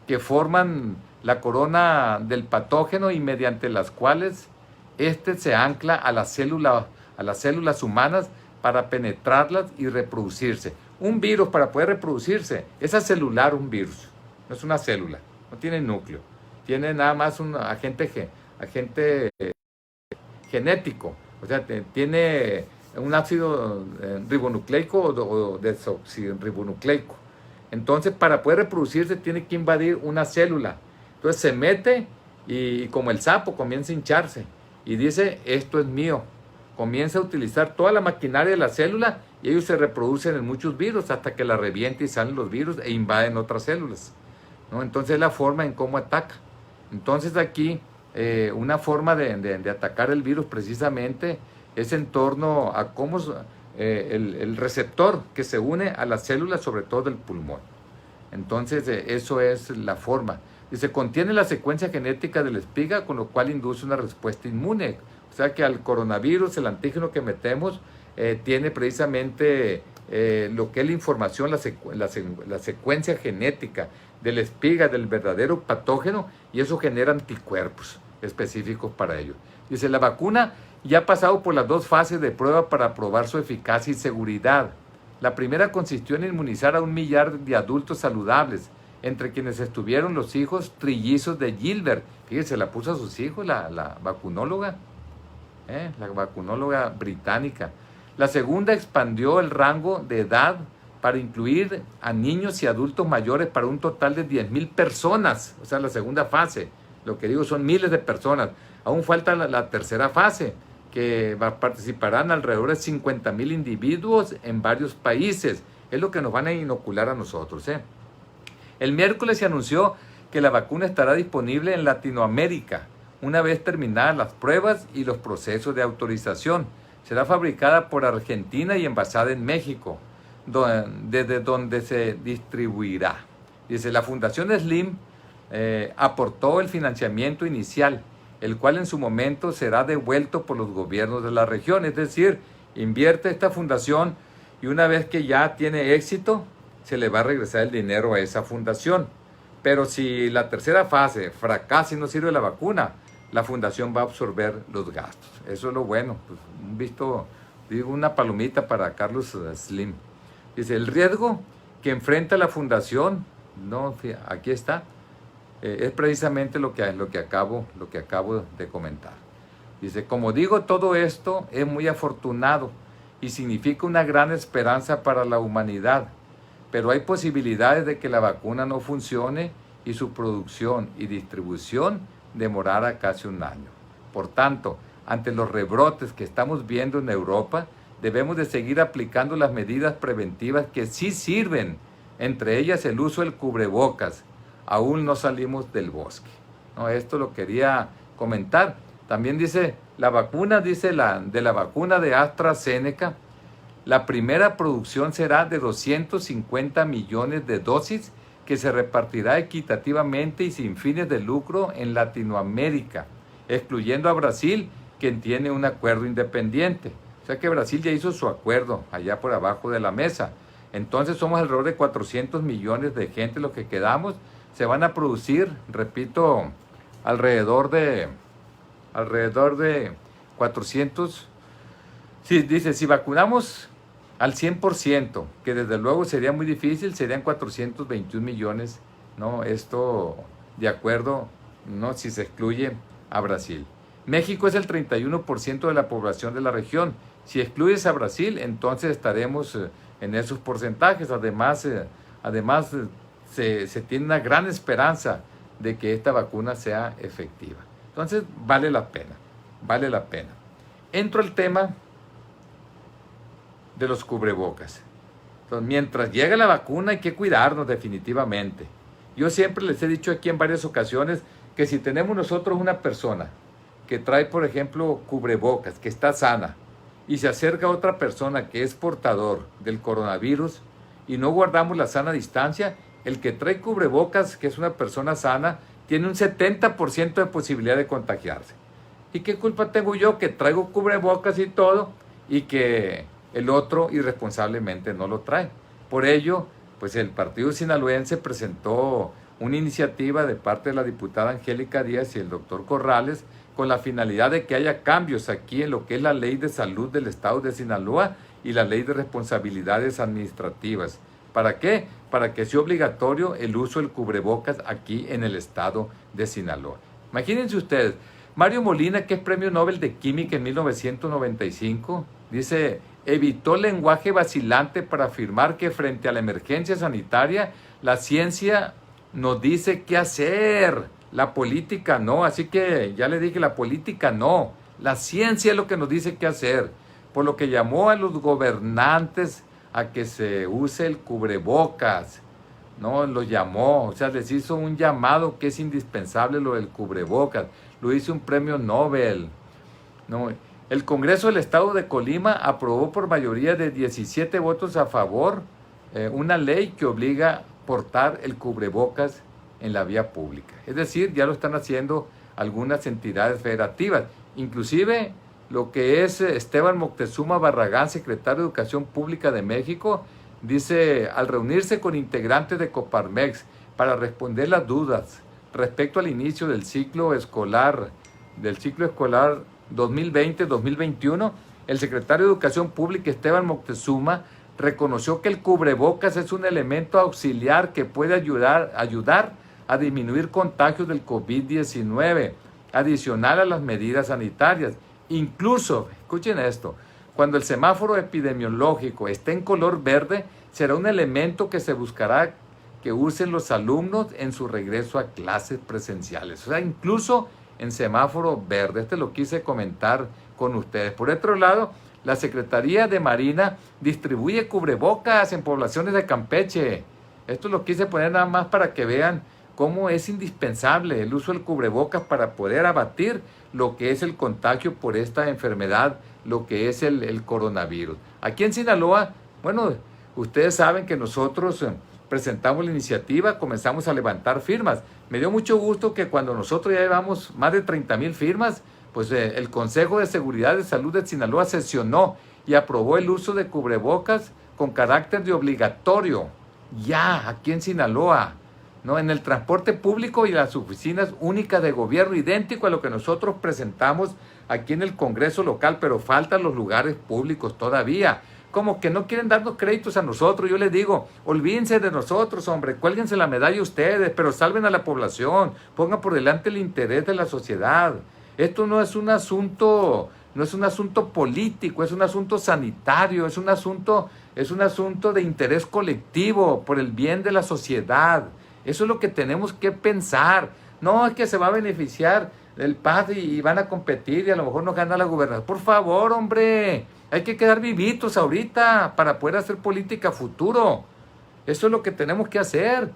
que forman la corona del patógeno y mediante las cuales se ancla a las células humanas para penetrarlas y reproducirse. Un virus, para poder reproducirse, es acelular un virus, no es una célula, no tiene núcleo, tiene nada más un agente genético, o sea, tiene un ácido ribonucleico o desoxirribonucleico. Entonces, para poder reproducirse, tiene que invadir una célula. Entonces, se mete y como el sapo comienza a hincharse y dice, esto es mío. Comienza a utilizar toda la maquinaria de la célula y ellos se reproducen en muchos virus hasta que la revienta y salen los virus e invaden otras células, ¿no? Entonces es la forma en cómo ataca. Entonces aquí una forma de atacar el virus precisamente es en torno a cómo el receptor que se une a las células, sobre todo del pulmón. Entonces eso es la forma. Dice, contiene la secuencia genética de la espiga, con lo cual induce una respuesta inmune. O sea que al coronavirus, el antígeno que metemos, tiene precisamente lo que es la información, la secuencia genética de la espiga del verdadero patógeno, y eso genera anticuerpos específicos para ello. Dice, la vacuna ya ha pasado por las 2 fases de prueba para probar su eficacia y seguridad. La primera consistió en inmunizar a 1 millar de adultos saludables, entre quienes estuvieron los hijos trillizos de Gilbert. Fíjense, la puso a sus hijos la vacunóloga. La vacunóloga británica. La segunda expandió el rango de edad para incluir a niños y adultos mayores para un total de 10,000 personas. O sea, la segunda fase. Lo que digo son miles de personas. Aún falta la tercera fase, que participarán alrededor de 50,000 individuos en varios países. Es lo que nos van a inocular a nosotros. El miércoles se anunció que la vacuna estará disponible en Latinoamérica una vez terminadas las pruebas y los procesos de autorización. Será fabricada por Argentina y envasada en México, desde donde se distribuirá. Dice, la Fundación Slim aportó el financiamiento inicial, el cual en su momento será devuelto por los gobiernos de la región. Es decir, invierte esta fundación y una vez que ya tiene éxito, se le va a regresar el dinero a esa fundación. Pero si la tercera fase fracasa y no sirve la vacuna, la fundación va a absorber los gastos. Eso es lo bueno. Pues, digo, una palomita para Carlos Slim. Dice, el riesgo que enfrenta la fundación, no, aquí está, es precisamente lo que acabo de comentar. Dice, como digo, todo esto es muy afortunado y significa una gran esperanza para la humanidad, pero hay posibilidades de que la vacuna no funcione y su producción y distribución demorara casi un año. Por tanto, ante los rebrotes que estamos viendo en Europa, debemos de seguir aplicando las medidas preventivas que sí sirven, entre ellas el uso del cubrebocas. Aún no salimos del bosque. No, esto lo quería comentar. También dice, la vacuna de AstraZeneca, la primera producción será de 250 millones de dosis que se repartirá equitativamente y sin fines de lucro en Latinoamérica, excluyendo a Brasil, quien tiene un acuerdo independiente. O sea que Brasil ya hizo su acuerdo allá por abajo de la mesa. Entonces somos alrededor de 400 millones de gente los que quedamos. Se van a producir, repito, alrededor de 400. Sí, dice, si vacunamos al 100%, que desde luego sería muy difícil, serían 421 millones, ¿no? Esto de acuerdo, ¿no? Si se excluye a Brasil. México es el 31% de la población de la región. Si excluyes a Brasil, entonces estaremos en esos porcentajes. Además se tiene una gran esperanza de que esta vacuna sea efectiva. Entonces, vale la pena. Entro al tema de los cubrebocas. Entonces, mientras llega la vacuna hay que cuidarnos definitivamente. Yo siempre les he dicho aquí en varias ocasiones que si tenemos nosotros una persona que trae, por ejemplo, cubrebocas, que está sana, y se acerca a otra persona que es portador del coronavirus y no guardamos la sana distancia, el que trae cubrebocas, que es una persona sana, tiene un 70% de posibilidad de contagiarse. ¿Y qué culpa tengo yo que traigo cubrebocas y todo y que el otro irresponsablemente no lo trae? Por ello, pues el Partido Sinaloense presentó una iniciativa de parte de la diputada Angélica Díaz y el doctor Corrales con la finalidad de que haya cambios aquí en lo que es la Ley de Salud del Estado de Sinaloa y la Ley de Responsabilidades Administrativas. ¿Para qué? Para que sea obligatorio el uso del cubrebocas aquí en el Estado de Sinaloa. Imagínense ustedes, Mario Molina, que es Premio Nobel de Química en 1995, dice, evitó lenguaje vacilante para afirmar que frente a la emergencia sanitaria, la ciencia nos dice qué hacer, la política no. Así que ya le dije, la política no, la ciencia es lo que nos dice qué hacer, por lo que llamó a los gobernantes a que se use el cubrebocas, ¿no? Lo llamó, o sea, les hizo un llamado que es indispensable lo del cubrebocas, lo hizo un premio Nobel, ¿no? El Congreso del Estado de Colima aprobó por mayoría de 17 votos a favor una ley que obliga a portar el cubrebocas en la vía pública. Es decir, ya lo están haciendo algunas entidades federativas, inclusive lo que es Esteban Moctezuma Barragán, secretario de Educación Pública de México, dice, al reunirse con integrantes de Coparmex para responder las dudas respecto al inicio del ciclo escolar 2020-2021, el secretario de Educación Pública, Esteban Moctezuma, reconoció que el cubrebocas es un elemento auxiliar que puede ayudar a disminuir contagios del COVID-19, adicional a las medidas sanitarias. Incluso, escuchen esto, cuando el semáforo epidemiológico esté en color verde, será un elemento que se buscará que usen los alumnos en su regreso a clases presenciales. O sea, incluso en semáforo verde. Este lo quise comentar con ustedes. Por otro lado, la Secretaría de Marina distribuye cubrebocas en poblaciones de Campeche. Esto lo quise poner nada más para que vean cómo es indispensable el uso del cubrebocas para poder abatir lo que es el contagio por esta enfermedad, lo que es el coronavirus. Aquí en Sinaloa, bueno, ustedes saben que nosotros presentamos la iniciativa, comenzamos a levantar firmas. Me dio mucho gusto que cuando nosotros ya llevamos más de 30,000 firmas, pues el Consejo de Seguridad de Salud de Sinaloa sesionó y aprobó el uso de cubrebocas con carácter de obligatorio, ya aquí en Sinaloa, ¿no? En el transporte público y las oficinas únicas de gobierno, idéntico a lo que nosotros presentamos aquí en el Congreso local, pero faltan los lugares públicos todavía. Como que no quieren darnos créditos a nosotros. Yo les digo, olvídense de nosotros, hombre, cuélguense la medalla ustedes, pero salven a la población, pongan por delante el interés de la sociedad. Esto no es un asunto político, es un asunto sanitario, es un asunto de interés colectivo, por el bien de la sociedad. Eso es lo que tenemos que pensar. No es que se va a beneficiar el PAD y van a competir y a lo mejor no gana la gubernatura. Por favor, hombre, hay que quedar vivitos ahorita para poder hacer política a futuro. Eso es lo que tenemos que hacer,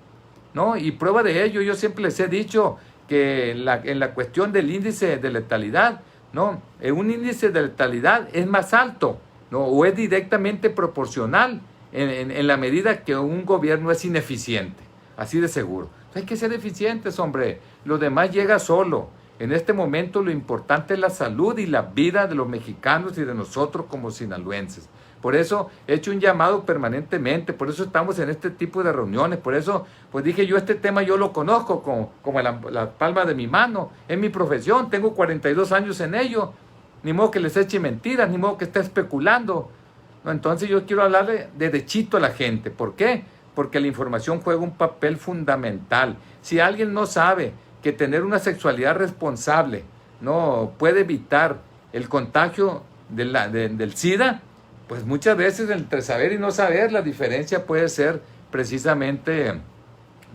¿no? Y prueba de ello, yo siempre les he dicho que en la cuestión del índice de letalidad, ¿no? Un índice de letalidad es más alto, ¿no? O es directamente proporcional en la medida que un gobierno es ineficiente, así de seguro. Hay que ser eficientes, hombre. Lo demás llega solo. En este momento lo importante es la salud y la vida de los mexicanos y de nosotros como sinaloenses. Por eso he hecho un llamado permanentemente, por eso estamos en este tipo de reuniones, por eso pues dije yo este tema yo lo conozco como la palma de mi mano, es mi profesión, tengo 42 años en ello, ni modo que les eche mentiras, ni modo que esté especulando. No, entonces yo quiero hablarle derechito a la gente. ¿Por qué? Porque la información juega un papel fundamental. Si alguien no sabe que tener una sexualidad responsable no puede evitar el contagio del SIDA, pues muchas veces entre saber y no saber la diferencia puede ser precisamente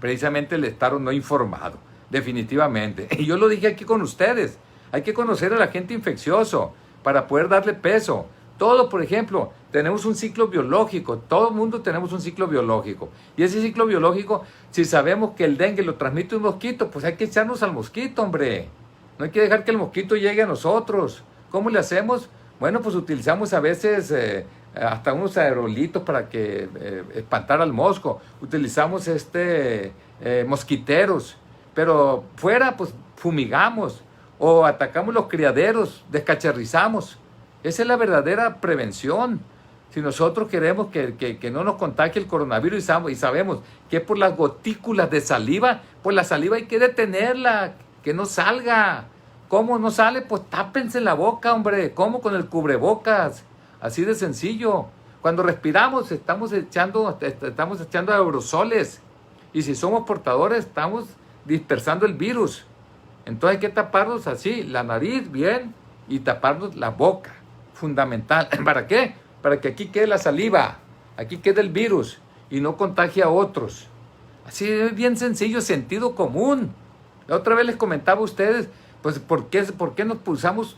el estar o no informado, definitivamente. Y yo lo dije aquí con ustedes, hay que conocer al agente infeccioso para poder darle peso. Todo, por ejemplo, tenemos un ciclo biológico, todo el mundo tenemos un ciclo biológico. Y ese ciclo biológico, si sabemos que el dengue lo transmite un mosquito, pues hay que echarnos al mosquito, hombre. No hay que dejar que el mosquito llegue a nosotros. ¿Cómo le hacemos? Bueno, pues utilizamos a veces hasta unos aerolitos para que espantar al mosco. Utilizamos mosquiteros. Pero fuera, pues fumigamos. O atacamos los criaderos, descacharrizamos. Esa es la verdadera prevención. Si nosotros queremos que no nos contagie el coronavirus y sabemos que es por las gotículas de saliva, pues la saliva hay que detenerla, que no salga. ¿Cómo no sale? Pues tápense la boca, hombre. ¿Cómo? Con el cubrebocas. Así de sencillo. Cuando respiramos estamos echando aerosoles. Y si somos portadores estamos dispersando el virus. Entonces hay que taparnos así, la nariz bien y taparnos la boca. Fundamental. ¿Para qué? Para que aquí quede la saliva, aquí quede el virus y no contagie a otros. Así es bien sencillo, sentido común. La otra vez les comentaba a ustedes, pues ¿por qué nos pulsamos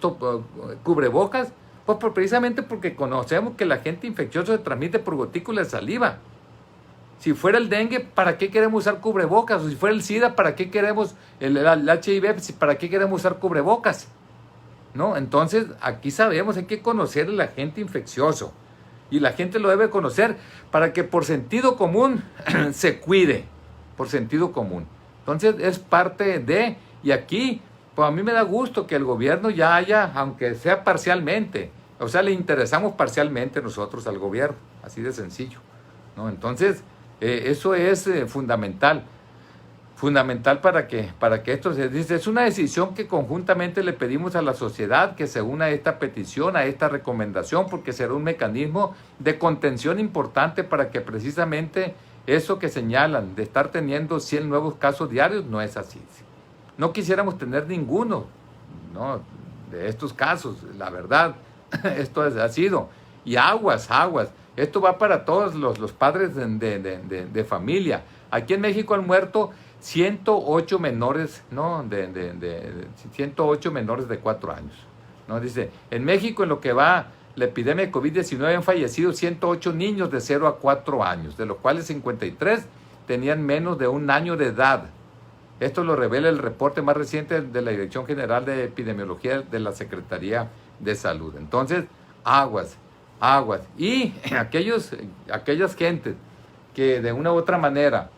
cubrebocas? Pues precisamente porque conocemos que el agente infeccioso se transmite por gotículas de saliva. Si fuera el dengue, ¿para qué queremos usar cubrebocas? O si fuera el SIDA, ¿para qué queremos el HIV? ¿Para qué queremos usar cubrebocas? ¿No? Entonces, aquí sabemos, hay que conocer al agente infeccioso. Y la gente lo debe conocer para que por sentido común se cuide. Por sentido común. Entonces, es parte de... Y aquí, pues a mí me da gusto que el gobierno ya haya, aunque sea parcialmente, o sea, le interesamos parcialmente nosotros al gobierno. Así de sencillo, ¿no? Entonces, eso es fundamental. Fundamental para que esto se dice. Es una decisión que conjuntamente le pedimos a la sociedad que se una a esta petición, a esta recomendación, porque será un mecanismo de contención importante para que precisamente eso que señalan de estar teniendo 100 nuevos casos diarios no es así. No quisiéramos tener ninguno, ¿no?, de estos casos, la verdad. Esto ha sido. Y aguas. Esto va para todos los padres de familia. Aquí en México han muerto 108 menores, ¿no? 108 menores de 4 años, ¿no? Dice, en México en lo que va la epidemia de COVID-19 han fallecido 108 niños de 0 a 4 años, de los cuales 53 tenían menos de 1 año de edad. Esto lo revela el reporte más reciente de la Dirección General de Epidemiología de la Secretaría de Salud. Entonces, aguas. Y aquellas gentes que de una u otra manera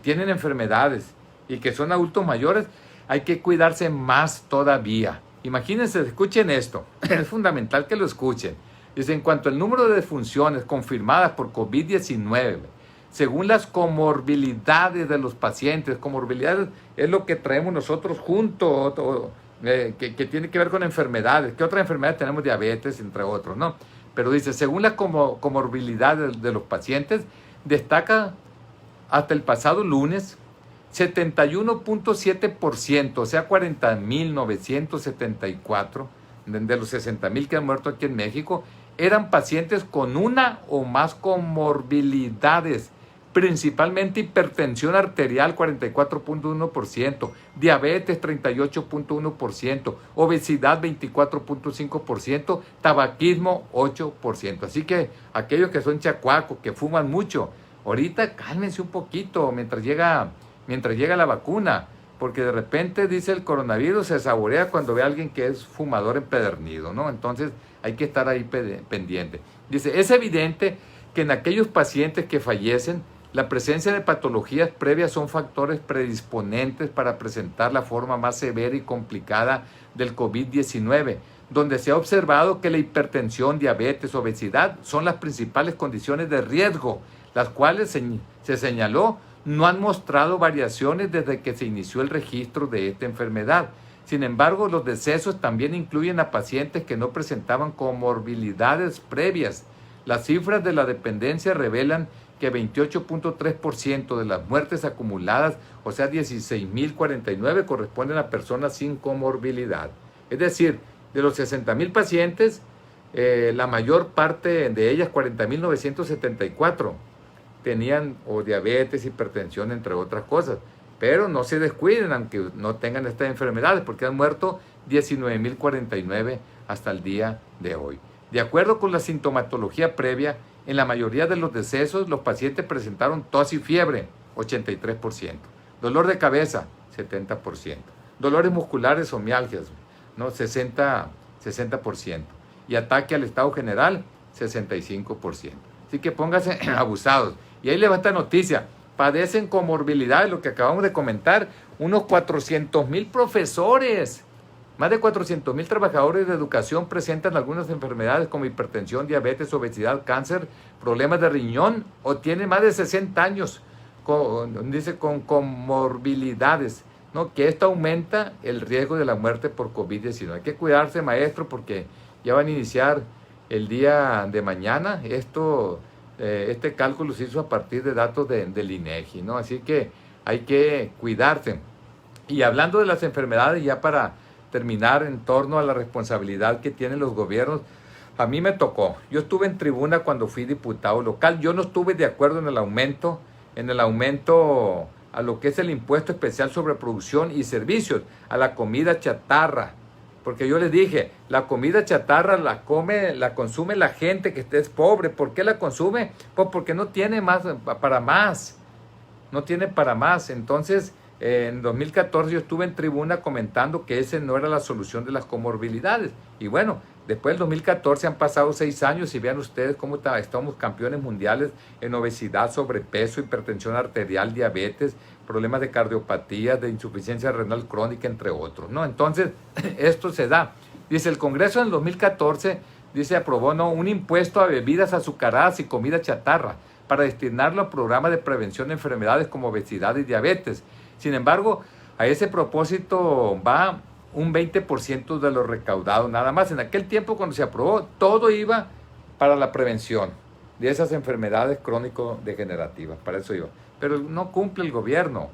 tienen enfermedades y que son adultos mayores, hay que cuidarse más todavía. Imagínense, escuchen esto, es fundamental que lo escuchen. Dice, en cuanto al número de defunciones confirmadas por COVID-19, según las comorbilidades de los pacientes, comorbilidades es lo que traemos nosotros juntos, que tiene que ver con enfermedades. ¿Qué otras enfermedades tenemos? Diabetes, entre otros, ¿no? Pero dice, según las comorbilidades de los pacientes, destaca hasta el pasado lunes 71.7%, o sea, 40.974 de los 60.000 que han muerto aquí en México, eran pacientes con una o más comorbilidades, principalmente hipertensión arterial 44.1%, diabetes 38.1%, obesidad 24.5%, tabaquismo 8%. Así que aquellos que son chacuacos, que fuman mucho, ahorita cálmense un poquito mientras llega la vacuna, porque de repente, dice, el coronavirus se saborea cuando ve a alguien que es fumador empedernido, ¿no? Entonces hay que estar ahí pendiente. Dice, es evidente que en aquellos pacientes que fallecen, la presencia de patologías previas son factores predisponentes para presentar la forma más severa y complicada del COVID-19, donde se ha observado que la hipertensión, diabetes, obesidad son las principales condiciones de riesgo, las cuales se señaló no han mostrado variaciones desde que se inició el registro de esta enfermedad. Sin embargo, los decesos también incluyen a pacientes que no presentaban comorbilidades previas. Las cifras de la dependencia revelan que 28.3% de las muertes acumuladas, o sea 16.049, corresponden a personas sin comorbilidad. Es decir, de los 60.000 pacientes, la mayor parte de ellas, 40.974, tenían o diabetes, hipertensión, entre otras cosas. Pero no se descuiden, aunque no tengan estas enfermedades, porque han muerto 19.049 hasta el día de hoy. De acuerdo con la sintomatología previa, en la mayoría de los decesos, los pacientes presentaron tos y fiebre, 83%, dolor de cabeza, 70%, dolores musculares o mialgias, ¿no? 60%, y ataque al estado general, 65%. Así que pónganse abusados. Y ahí les va esta noticia. Padecen comorbilidades, lo que acabamos de comentar, unos 400.000 profesores. Más de 400.000 trabajadores de educación presentan algunas enfermedades como hipertensión, diabetes, obesidad, cáncer, problemas de riñón o tienen más de 60 años, con comorbilidades, ¿no? Que esto aumenta el riesgo de la muerte por COVID-19. Hay que cuidarse, maestro, porque ya van a iniciar el día de mañana. Este cálculo se hizo a partir de datos del INEGI, ¿no? Así que hay que cuidarse. Y hablando de las enfermedades, ya para terminar, en torno a la responsabilidad que tienen los gobiernos, a mí me tocó. Yo estuve en tribuna cuando fui diputado local. Yo no estuve de acuerdo en el aumento a lo que es el impuesto especial sobre producción y servicios, a la comida chatarra. Porque yo les dije, la comida chatarra la consume la gente que es pobre. ¿Por qué la consume? Pues porque no tiene para más. No tiene para más. Entonces, en 2014 yo estuve en tribuna comentando que esa no era la solución de las comorbilidades. Y bueno, después del 2014 han pasado 6 años y vean ustedes cómo estamos campeones mundiales en obesidad, sobrepeso, hipertensión arterial, diabetes, problemas de cardiopatía, de insuficiencia renal crónica, entre otros, ¿no? Entonces, esto se da. Dice, el Congreso en el 2014, aprobó, ¿no?, un impuesto a bebidas azucaradas y comida chatarra para destinarlo a programas de prevención de enfermedades como obesidad y diabetes. Sin embargo, a ese propósito va un 20% de lo recaudado nada más. En aquel tiempo, cuando se aprobó, todo iba para la prevención de esas enfermedades crónico-degenerativas, para eso iba. Pero no cumple el gobierno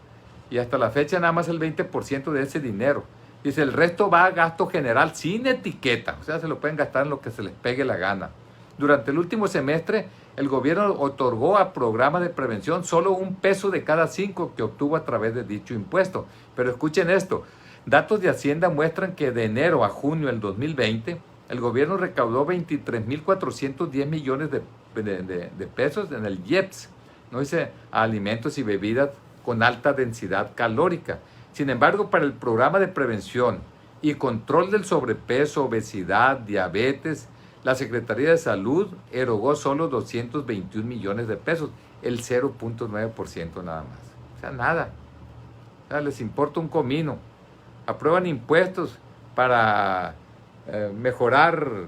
y hasta la fecha nada más el 20% de ese dinero. Dice, el resto va a gasto general sin etiqueta, o sea, se lo pueden gastar en lo que se les pegue la gana. Durante el último semestre, el gobierno otorgó a programas de prevención solo $1 de cada 5 que obtuvo a través de dicho impuesto. Pero escuchen esto, datos de Hacienda muestran que de enero a junio del 2020, el gobierno recaudó 23.410 millones de pesos en el IEPS, ¿no? Dice, a alimentos y bebidas con alta densidad calórica. Sin embargo, para el programa de prevención y control del sobrepeso, obesidad, diabetes, la Secretaría de Salud erogó solo 221 millones de pesos, el 0.9% nada más. O sea, nada. O sea, les importa un comino. Aprueban impuestos para mejorar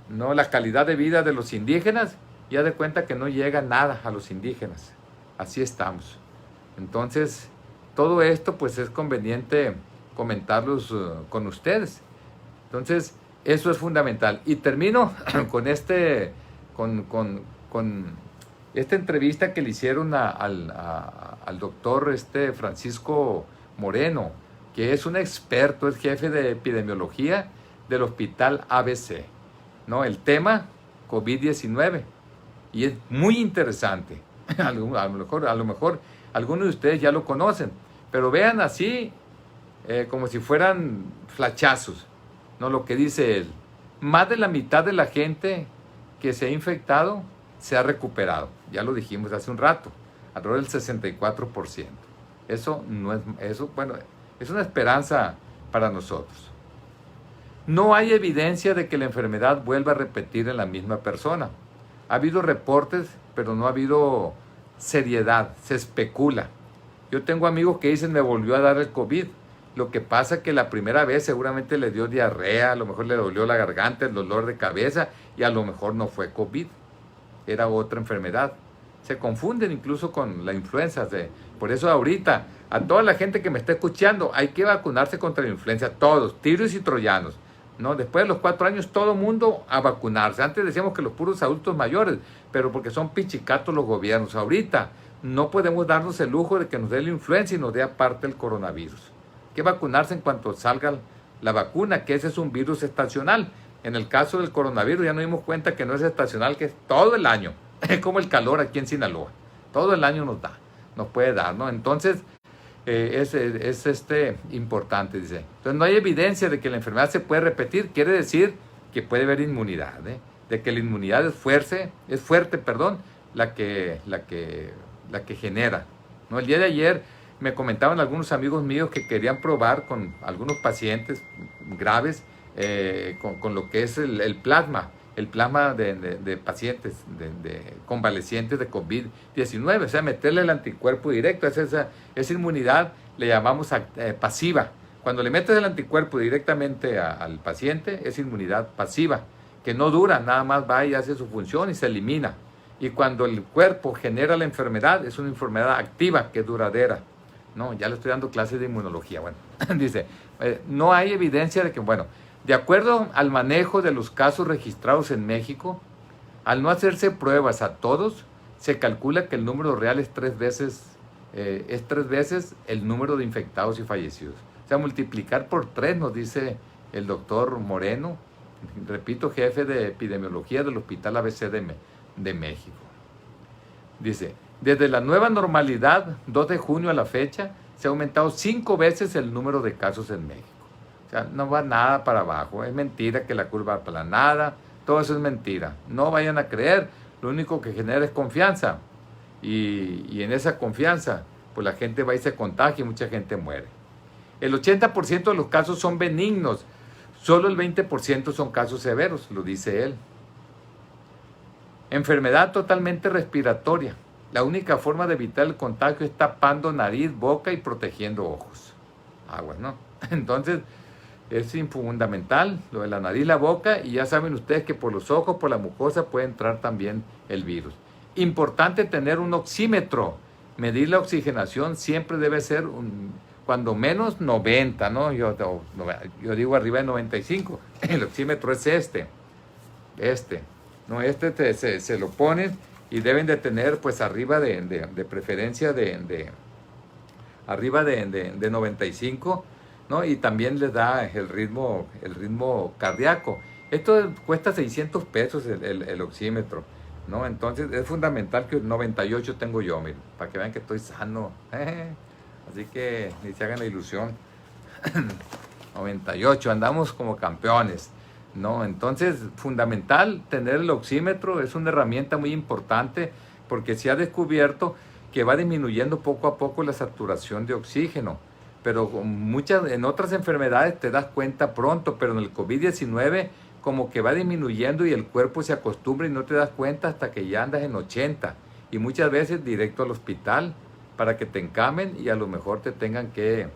¿no? La calidad de vida de los indígenas, y haz de cuenta que no llega nada a los indígenas. Así estamos. Entonces, todo esto pues es conveniente comentarlos con ustedes. Entonces, eso es fundamental. Y termino con esta entrevista que le hicieron al doctor Francisco Moreno, que es un experto, es jefe de epidemiología del Hospital ABC, ¿no? El tema COVID-19. Y es muy interesante. A lo mejor algunos de ustedes ya lo conocen, pero vean así como si fueran flachazos, ¿no? Lo que dice él: más de la mitad de la gente que se ha infectado se ha recuperado. Ya lo dijimos hace un rato, alrededor del 64%. Eso no es, bueno, es una esperanza para nosotros. No hay evidencia de que la enfermedad vuelva a repetir en la misma persona. Ha habido reportes, pero no ha habido seriedad, se especula. Yo tengo amigos que dicen: me volvió a dar el COVID. Lo que pasa es que la primera vez seguramente le dio diarrea, a lo mejor le dolió la garganta, el dolor de cabeza, y a lo mejor no fue COVID, era otra enfermedad. Se confunden incluso con la influenza. Por eso ahorita, a toda la gente que me está escuchando, hay que vacunarse contra la influenza, todos, tiros y troyanos, ¿no? Después de los 4 años, todo mundo a vacunarse. Antes decíamos que los puros adultos mayores, pero porque son pichicatos los gobiernos. Ahorita no podemos darnos el lujo de que nos dé la influenza y nos dé aparte el coronavirus. Hay que vacunarse en cuanto salga la vacuna, que ese es un virus estacional. En el caso del coronavirus ya nos dimos cuenta que no es estacional, que es todo el año. Es como el calor aquí en Sinaloa. Todo el año nos puede dar, ¿no? Entonces, es importante, dice. Entonces, no hay evidencia de que la enfermedad se puede repetir. Quiere decir que puede haber inmunidad, de que la inmunidad es fuerte, la que genera, ¿no? El día de ayer me comentaban algunos amigos míos que querían probar con algunos pacientes graves con lo que es el plasma de pacientes convalecientes de COVID-19, o sea, meterle el anticuerpo directo. Esa inmunidad le llamamos pasiva. Cuando le metes el anticuerpo directamente al paciente, es inmunidad pasiva, que no dura, nada más va y hace su función y se elimina. Y cuando el cuerpo genera la enfermedad, es una enfermedad activa, que es duradera. No, ya le estoy dando clases de inmunología. Bueno, dice, no hay evidencia de que, bueno, de acuerdo al manejo de los casos registrados en México, al no hacerse pruebas a todos, se calcula que el número real es 3 veces el número de infectados y fallecidos. O sea, multiplicar por 3, nos dice el doctor Moreno, repito, jefe de epidemiología del Hospital ABC de México. Dice: desde la nueva normalidad, 2 de junio a la fecha, se ha aumentado 5 veces el número de casos en México. O sea, no va nada para abajo. Es mentira que la curva va para nada. Todo eso es mentira. No vayan a creer. Lo único que genera es confianza. Y en esa confianza, pues la gente va y se contagia y mucha gente muere. El 80% de los casos son benignos. Solo el 20% son casos severos, lo dice él. Enfermedad totalmente respiratoria. La única forma de evitar el contagio es tapando nariz, boca y protegiendo ojos. Bueno, entonces es fundamental lo de la nariz, la boca, y ya saben ustedes que por los ojos, por la mucosa puede entrar también el virus. Importante tener un oxímetro. Medir la oxigenación siempre debe ser cuando menos 90, ¿no? Yo digo arriba de 95. El oxímetro es ¿no? Se lo ponen y deben de tener pues arriba de preferencia arriba de 95, ¿no? Y también les da el ritmo cardíaco. Esto cuesta 600 pesos el oxímetro, ¿no? Entonces es fundamental que 98 tengo yo, miren, para que vean que estoy sano. Así que ni se hagan la ilusión. 98, andamos como campeones, ¿no? Entonces, fundamental tener el oxímetro, es una herramienta muy importante porque se ha descubierto que va disminuyendo poco a poco la saturación de oxígeno. Pero en otras enfermedades te das cuenta pronto, pero en el COVID-19 como que va disminuyendo y el cuerpo se acostumbra y no te das cuenta hasta que ya andas en 80. Y muchas veces directo al hospital para que te encamen y a lo mejor te tengan que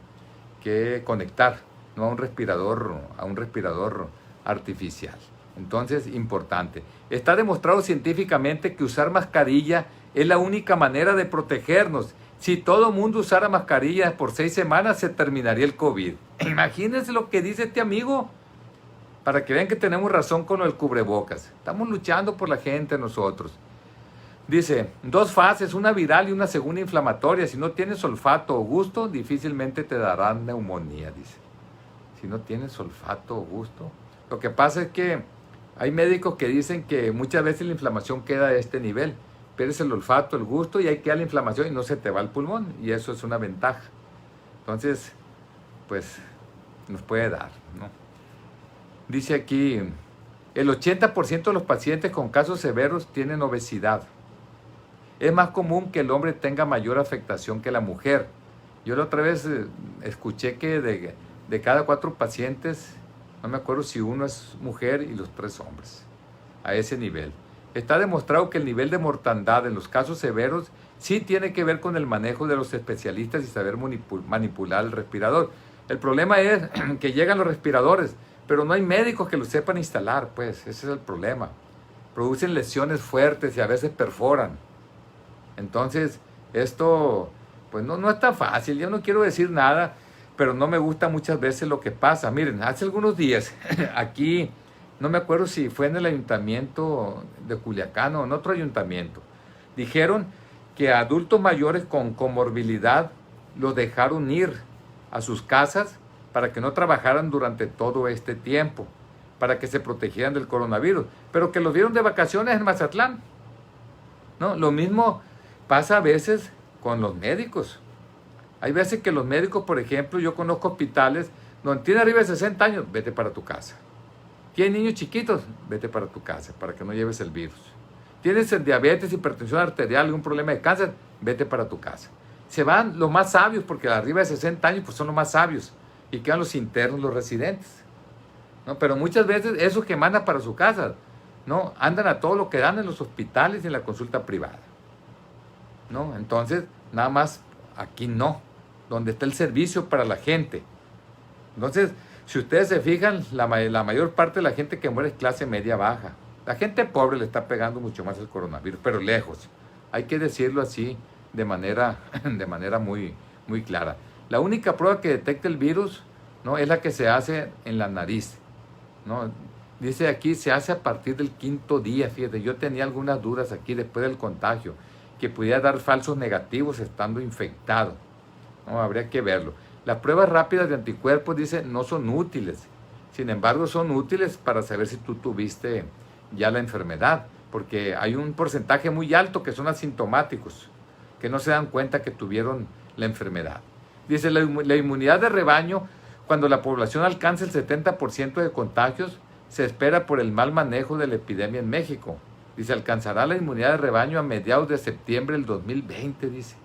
conectar, ¿no? a un respirador artificial. Entonces, importante. Está demostrado científicamente que usar mascarilla es la única manera de protegernos. Si todo el mundo usara mascarillas por 6 semanas, se terminaría el COVID. Imagínense lo que dice este amigo, para que vean que tenemos razón con el cubrebocas. Estamos luchando por la gente nosotros. Dice, 2 fases, una viral y una segunda inflamatoria. Si no tienes olfato o gusto, difícilmente te darán neumonía, dice. Si no tienes olfato o gusto. Lo que pasa es que hay médicos que dicen que muchas veces la inflamación queda a este nivel. Pierdes el olfato, el gusto y ahí queda la inflamación y no se te va al pulmón. Y eso es una ventaja. Entonces, pues, nos puede dar, ¿no? Dice aquí, el 80% de los pacientes con casos severos tienen obesidad. Es más común que el hombre tenga mayor afectación que la mujer. Yo la otra vez escuché que de cada 4 pacientes, no me acuerdo si uno es mujer y los 3 hombres, a ese nivel. Está demostrado que el nivel de mortandad en los casos severos sí tiene que ver con el manejo de los especialistas y saber manipular el respirador. El problema es que llegan los respiradores, pero no hay médicos que los sepan instalar, pues ese es el problema. Producen lesiones fuertes y a veces perforan. Entonces, esto pues no es tan fácil. Yo no quiero decir nada, pero no me gusta muchas veces lo que pasa. Miren, hace algunos días, aquí, no me acuerdo si fue en el ayuntamiento de Culiacán o en otro ayuntamiento, dijeron que a adultos mayores con comorbilidad los dejaron ir a sus casas para que no trabajaran durante todo este tiempo, para que se protegieran del coronavirus, pero que los dieron de vacaciones en Mazatlán, ¿no? Lo mismo pasa a veces con los médicos. Hay veces que los médicos, por ejemplo, yo conozco hospitales donde tiene arriba de 60 años, vete para tu casa. Tienes niños chiquitos, vete para tu casa, para que no lleves el virus. Tienes diabetes, hipertensión arterial, algún problema de cáncer, vete para tu casa. Se van los más sabios, porque arriba de 60 años pues son los más sabios, y quedan los internos, los residentes, ¿no? Pero muchas veces esos que mandan para su casa, ¿no? Andan a todo lo que dan en los hospitales y en la consulta privada, ¿no? Entonces, nada más aquí no, donde está el servicio para la gente. Entonces, si ustedes se fijan, la mayor parte de la gente que muere es clase media baja. La gente pobre le está pegando mucho más el coronavirus, pero lejos. Hay que decirlo así de manera muy, muy clara. La única prueba que detecta el virus, ¿no? Es la que se hace en la nariz, ¿no? Dice aquí, se hace a partir del 5.º día. Fíjate, yo tenía algunas dudas aquí después del contagio, que pudiera dar falsos negativos estando infectado, ¿no? Habría que verlo. Las pruebas rápidas de anticuerpos, dice, no son útiles. Sin embargo, son útiles para saber si tú tuviste ya la enfermedad, porque hay un porcentaje muy alto que son asintomáticos, que no se dan cuenta que tuvieron la enfermedad. Dice, la inmunidad de rebaño, cuando la población alcanza el 70% de contagios, se espera por el mal manejo de la epidemia en México. Dice, alcanzará la inmunidad de rebaño a mediados de septiembre del 2020, dice.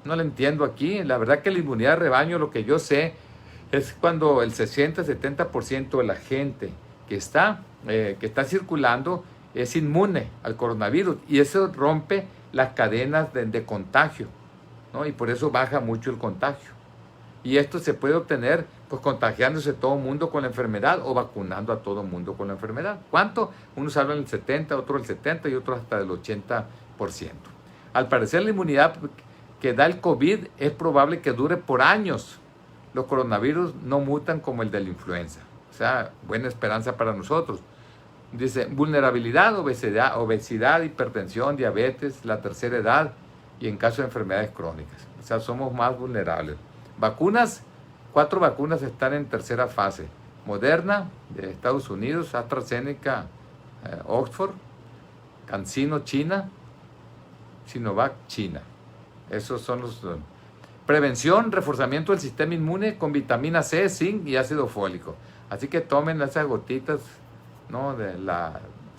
No lo entiendo aquí. La verdad que la inmunidad de rebaño, lo que yo sé, es cuando el 60-70% de la gente que está circulando es inmune al coronavirus. Y eso rompe las cadenas de contagio, ¿no? Y por eso baja mucho el contagio. Y esto se puede obtener pues contagiándose todo el mundo con la enfermedad o vacunando a todo el mundo con la enfermedad. ¿Cuánto? Unos hablan del 70, otros del 70 y otros hasta del 80%. Al parecer la inmunidad que da el COVID es probable que dure por años. Los coronavirus no mutan como el de la influenza. O sea, buena esperanza para nosotros. Dice, vulnerabilidad, obesidad, hipertensión, diabetes, la tercera edad y en caso de enfermedades crónicas. O sea, somos más vulnerables. Vacunas, 4 vacunas están en tercera fase. Moderna, de Estados Unidos, AstraZeneca, Oxford, CanSino, China, Sinovac, China. Esos son los... Prevención, reforzamiento del sistema inmune con vitamina C, zinc y ácido fólico. Así que tomen esas gotitas, ¿no?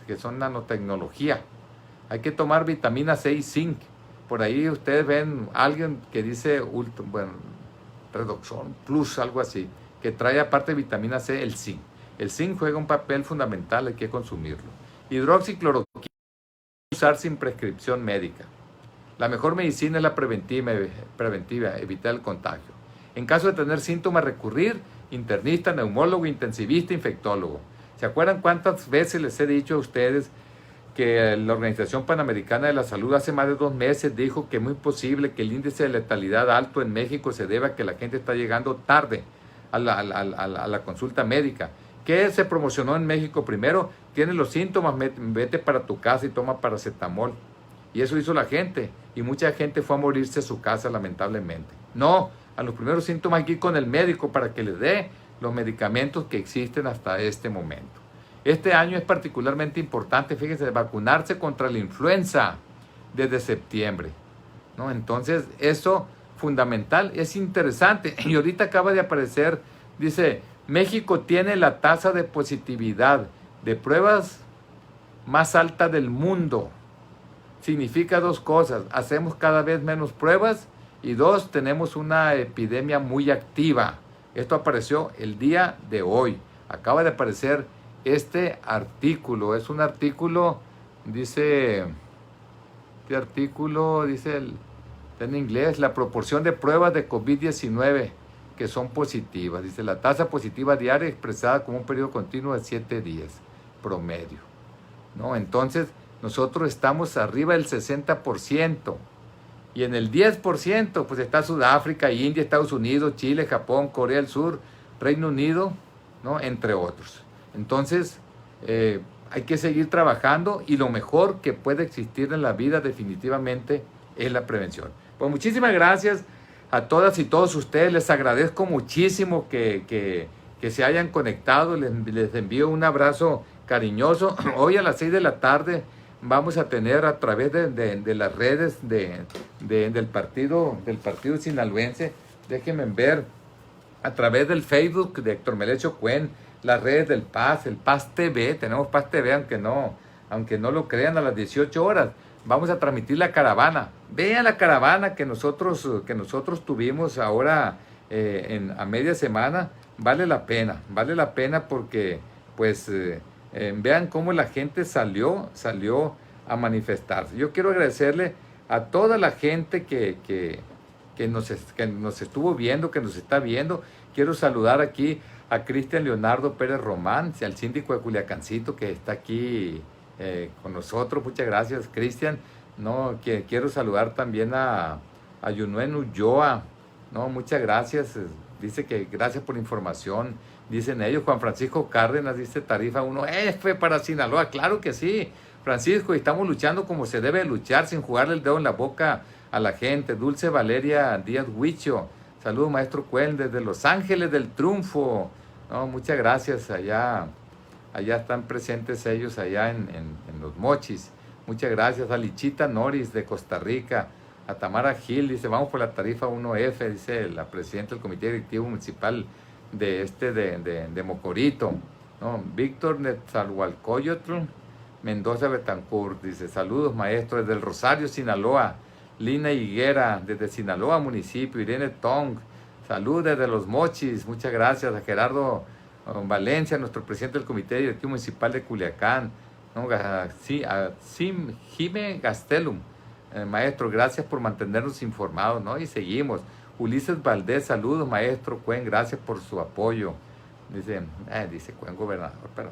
Que son nanotecnología. Hay que tomar vitamina C y zinc. Por ahí ustedes ven a alguien que dice Redoxon Plus, algo así, que trae aparte de vitamina C el zinc. El zinc juega un papel fundamental, hay que consumirlo. Hidroxicloroquina, usar sin prescripción médica. La mejor medicina es la preventiva, evitar el contagio. En caso de tener síntomas, recurrir internista, neumólogo, intensivista, infectólogo. ¿Se acuerdan cuántas veces les he dicho a ustedes que la Organización Panamericana de la Salud hace más de 2 meses dijo que es muy posible que el índice de letalidad alto en México se deba a que la gente está llegando tarde a la consulta médica? ¿Qué se promocionó en México? Primero, tienes los síntomas, vete para tu casa y toma paracetamol. Y eso hizo la gente. Y mucha gente fue a morirse a su casa, lamentablemente. No, a los primeros síntomas hay que ir con el médico para que les dé los medicamentos que existen hasta este momento. Este año es particularmente importante, fíjense, vacunarse contra la influenza desde septiembre, ¿no? Entonces, eso fundamental, es interesante. Y ahorita acaba de aparecer, dice, México tiene la tasa de positividad de pruebas más alta del mundo. Significa 2 cosas, hacemos cada vez menos pruebas y 2, tenemos una epidemia muy activa. Esto apareció el día de hoy, acaba de aparecer este artículo, es un artículo, dice, este artículo dice, está en inglés, la proporción de pruebas de COVID-19 que son positivas, dice la tasa positiva diaria expresada como un periodo continuo de 7 días promedio, ¿no? Entonces, nosotros estamos arriba del 60%, y en el 10% pues está Sudáfrica, India, Estados Unidos, Chile, Japón, Corea del Sur, Reino Unido, ¿no? Entre otros. Entonces, hay que seguir trabajando y lo mejor que puede existir en la vida definitivamente es la prevención. Pues muchísimas gracias a todas y todos ustedes, les agradezco muchísimo que se hayan conectado, les envío un abrazo cariñoso. Hoy a las 6 de la tarde vamos a tener a través de las redes del partido sinaloense, déjenme ver, a través del Facebook de Héctor Melesio Cuen, las redes del Paz, el Paz TV, tenemos Paz TV, aunque no lo crean, a las 18 horas. Vamos a transmitir la caravana. Vean la caravana que nosotros tuvimos ahora a media semana. Vale la pena porque pues vean cómo la gente salió a manifestarse. Yo quiero agradecerle a toda la gente que nos estuvo viendo, que nos está viendo. Quiero saludar aquí a Cristian Leonardo Pérez Román, al síndico de Culiacancito, que está aquí con nosotros. Muchas gracias, Cristian. No, quiero saludar también a Yunuen Ulloa. No, muchas gracias. Dice que gracias por la información. Dicen ellos. Juan Francisco Cárdenas dice tarifa 1F para Sinaloa. Claro que sí, Francisco, y estamos luchando como se debe luchar, sin jugarle el dedo en la boca a la gente. Dulce Valeria Díaz Huicho. Saludos, maestro Cuen, desde Los Ángeles del Triunfo. No, muchas gracias. Allá están presentes ellos, allá en Los Mochis. Muchas gracias. A Lichita Noris de Costa Rica. A Tamara Gil, dice, vamos por la tarifa 1F, dice la presidenta del Comité Directivo Municipal de Mocorito. ¿No? Víctor Netzalhualcoyotl Mendoza Betancourt, dice, saludos, maestro, desde el Rosario, Sinaloa. Lina Higuera, desde Sinaloa, municipio. Irene Tong, salud desde Los Mochis. Muchas gracias. A Gerardo Valencia, nuestro presidente del Comité Directivo Municipal de Culiacán. ¿No? A Jime Gastelum, maestro, gracias por mantenernos informados, ¿no? Y seguimos. Ulises Valdés, saludos, maestro Cuen, gracias por su apoyo. Dice Cuen gobernador, pero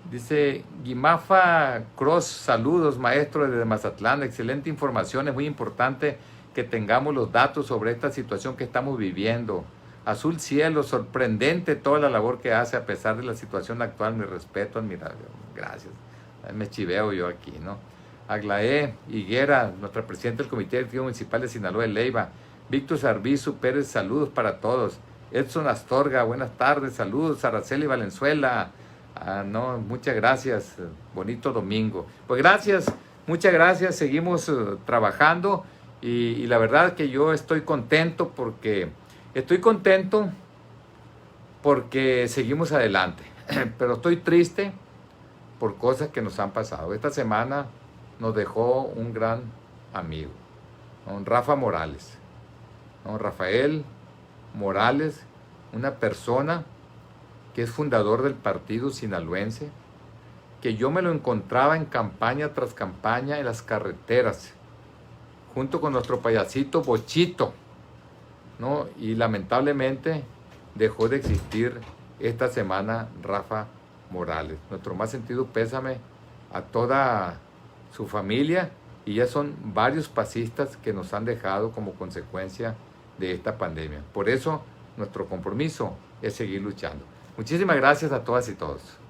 dice Guimafa Cross, saludos, maestro desde Mazatlán, excelente información, es muy importante que tengamos los datos sobre esta situación que estamos viviendo. Azul Cielo, sorprendente toda la labor que hace a pesar de la situación actual, mi respeto, admiración, gracias. Me chiveo yo aquí, ¿no? Aglaé Higuera, nuestra presidenta del Comité Directivo Municipal de Sinaloa de Leiva. Víctor Sarvizu Pérez, saludos para todos. Edson Astorga, buenas tardes, saludos. Araceli Valenzuela, no, muchas gracias, bonito domingo. Pues gracias, muchas gracias, seguimos trabajando y la verdad que yo estoy contento porque seguimos adelante, pero estoy triste por cosas que nos han pasado. Esta semana nos dejó un gran amigo, don Rafa Morales, don Rafael Morales, una persona que es fundador del partido sinaloense, que yo me lo encontraba en campaña tras campaña en las carreteras, junto con nuestro payasito Bochito, ¿no? Y lamentablemente dejó de existir esta semana Rafa Morales. Nuestro más sentido pésame a toda su familia, y ya son varios pasistas que nos han dejado como consecuencia de esta pandemia. Por eso nuestro compromiso es seguir luchando. Muchísimas gracias a todas y todos.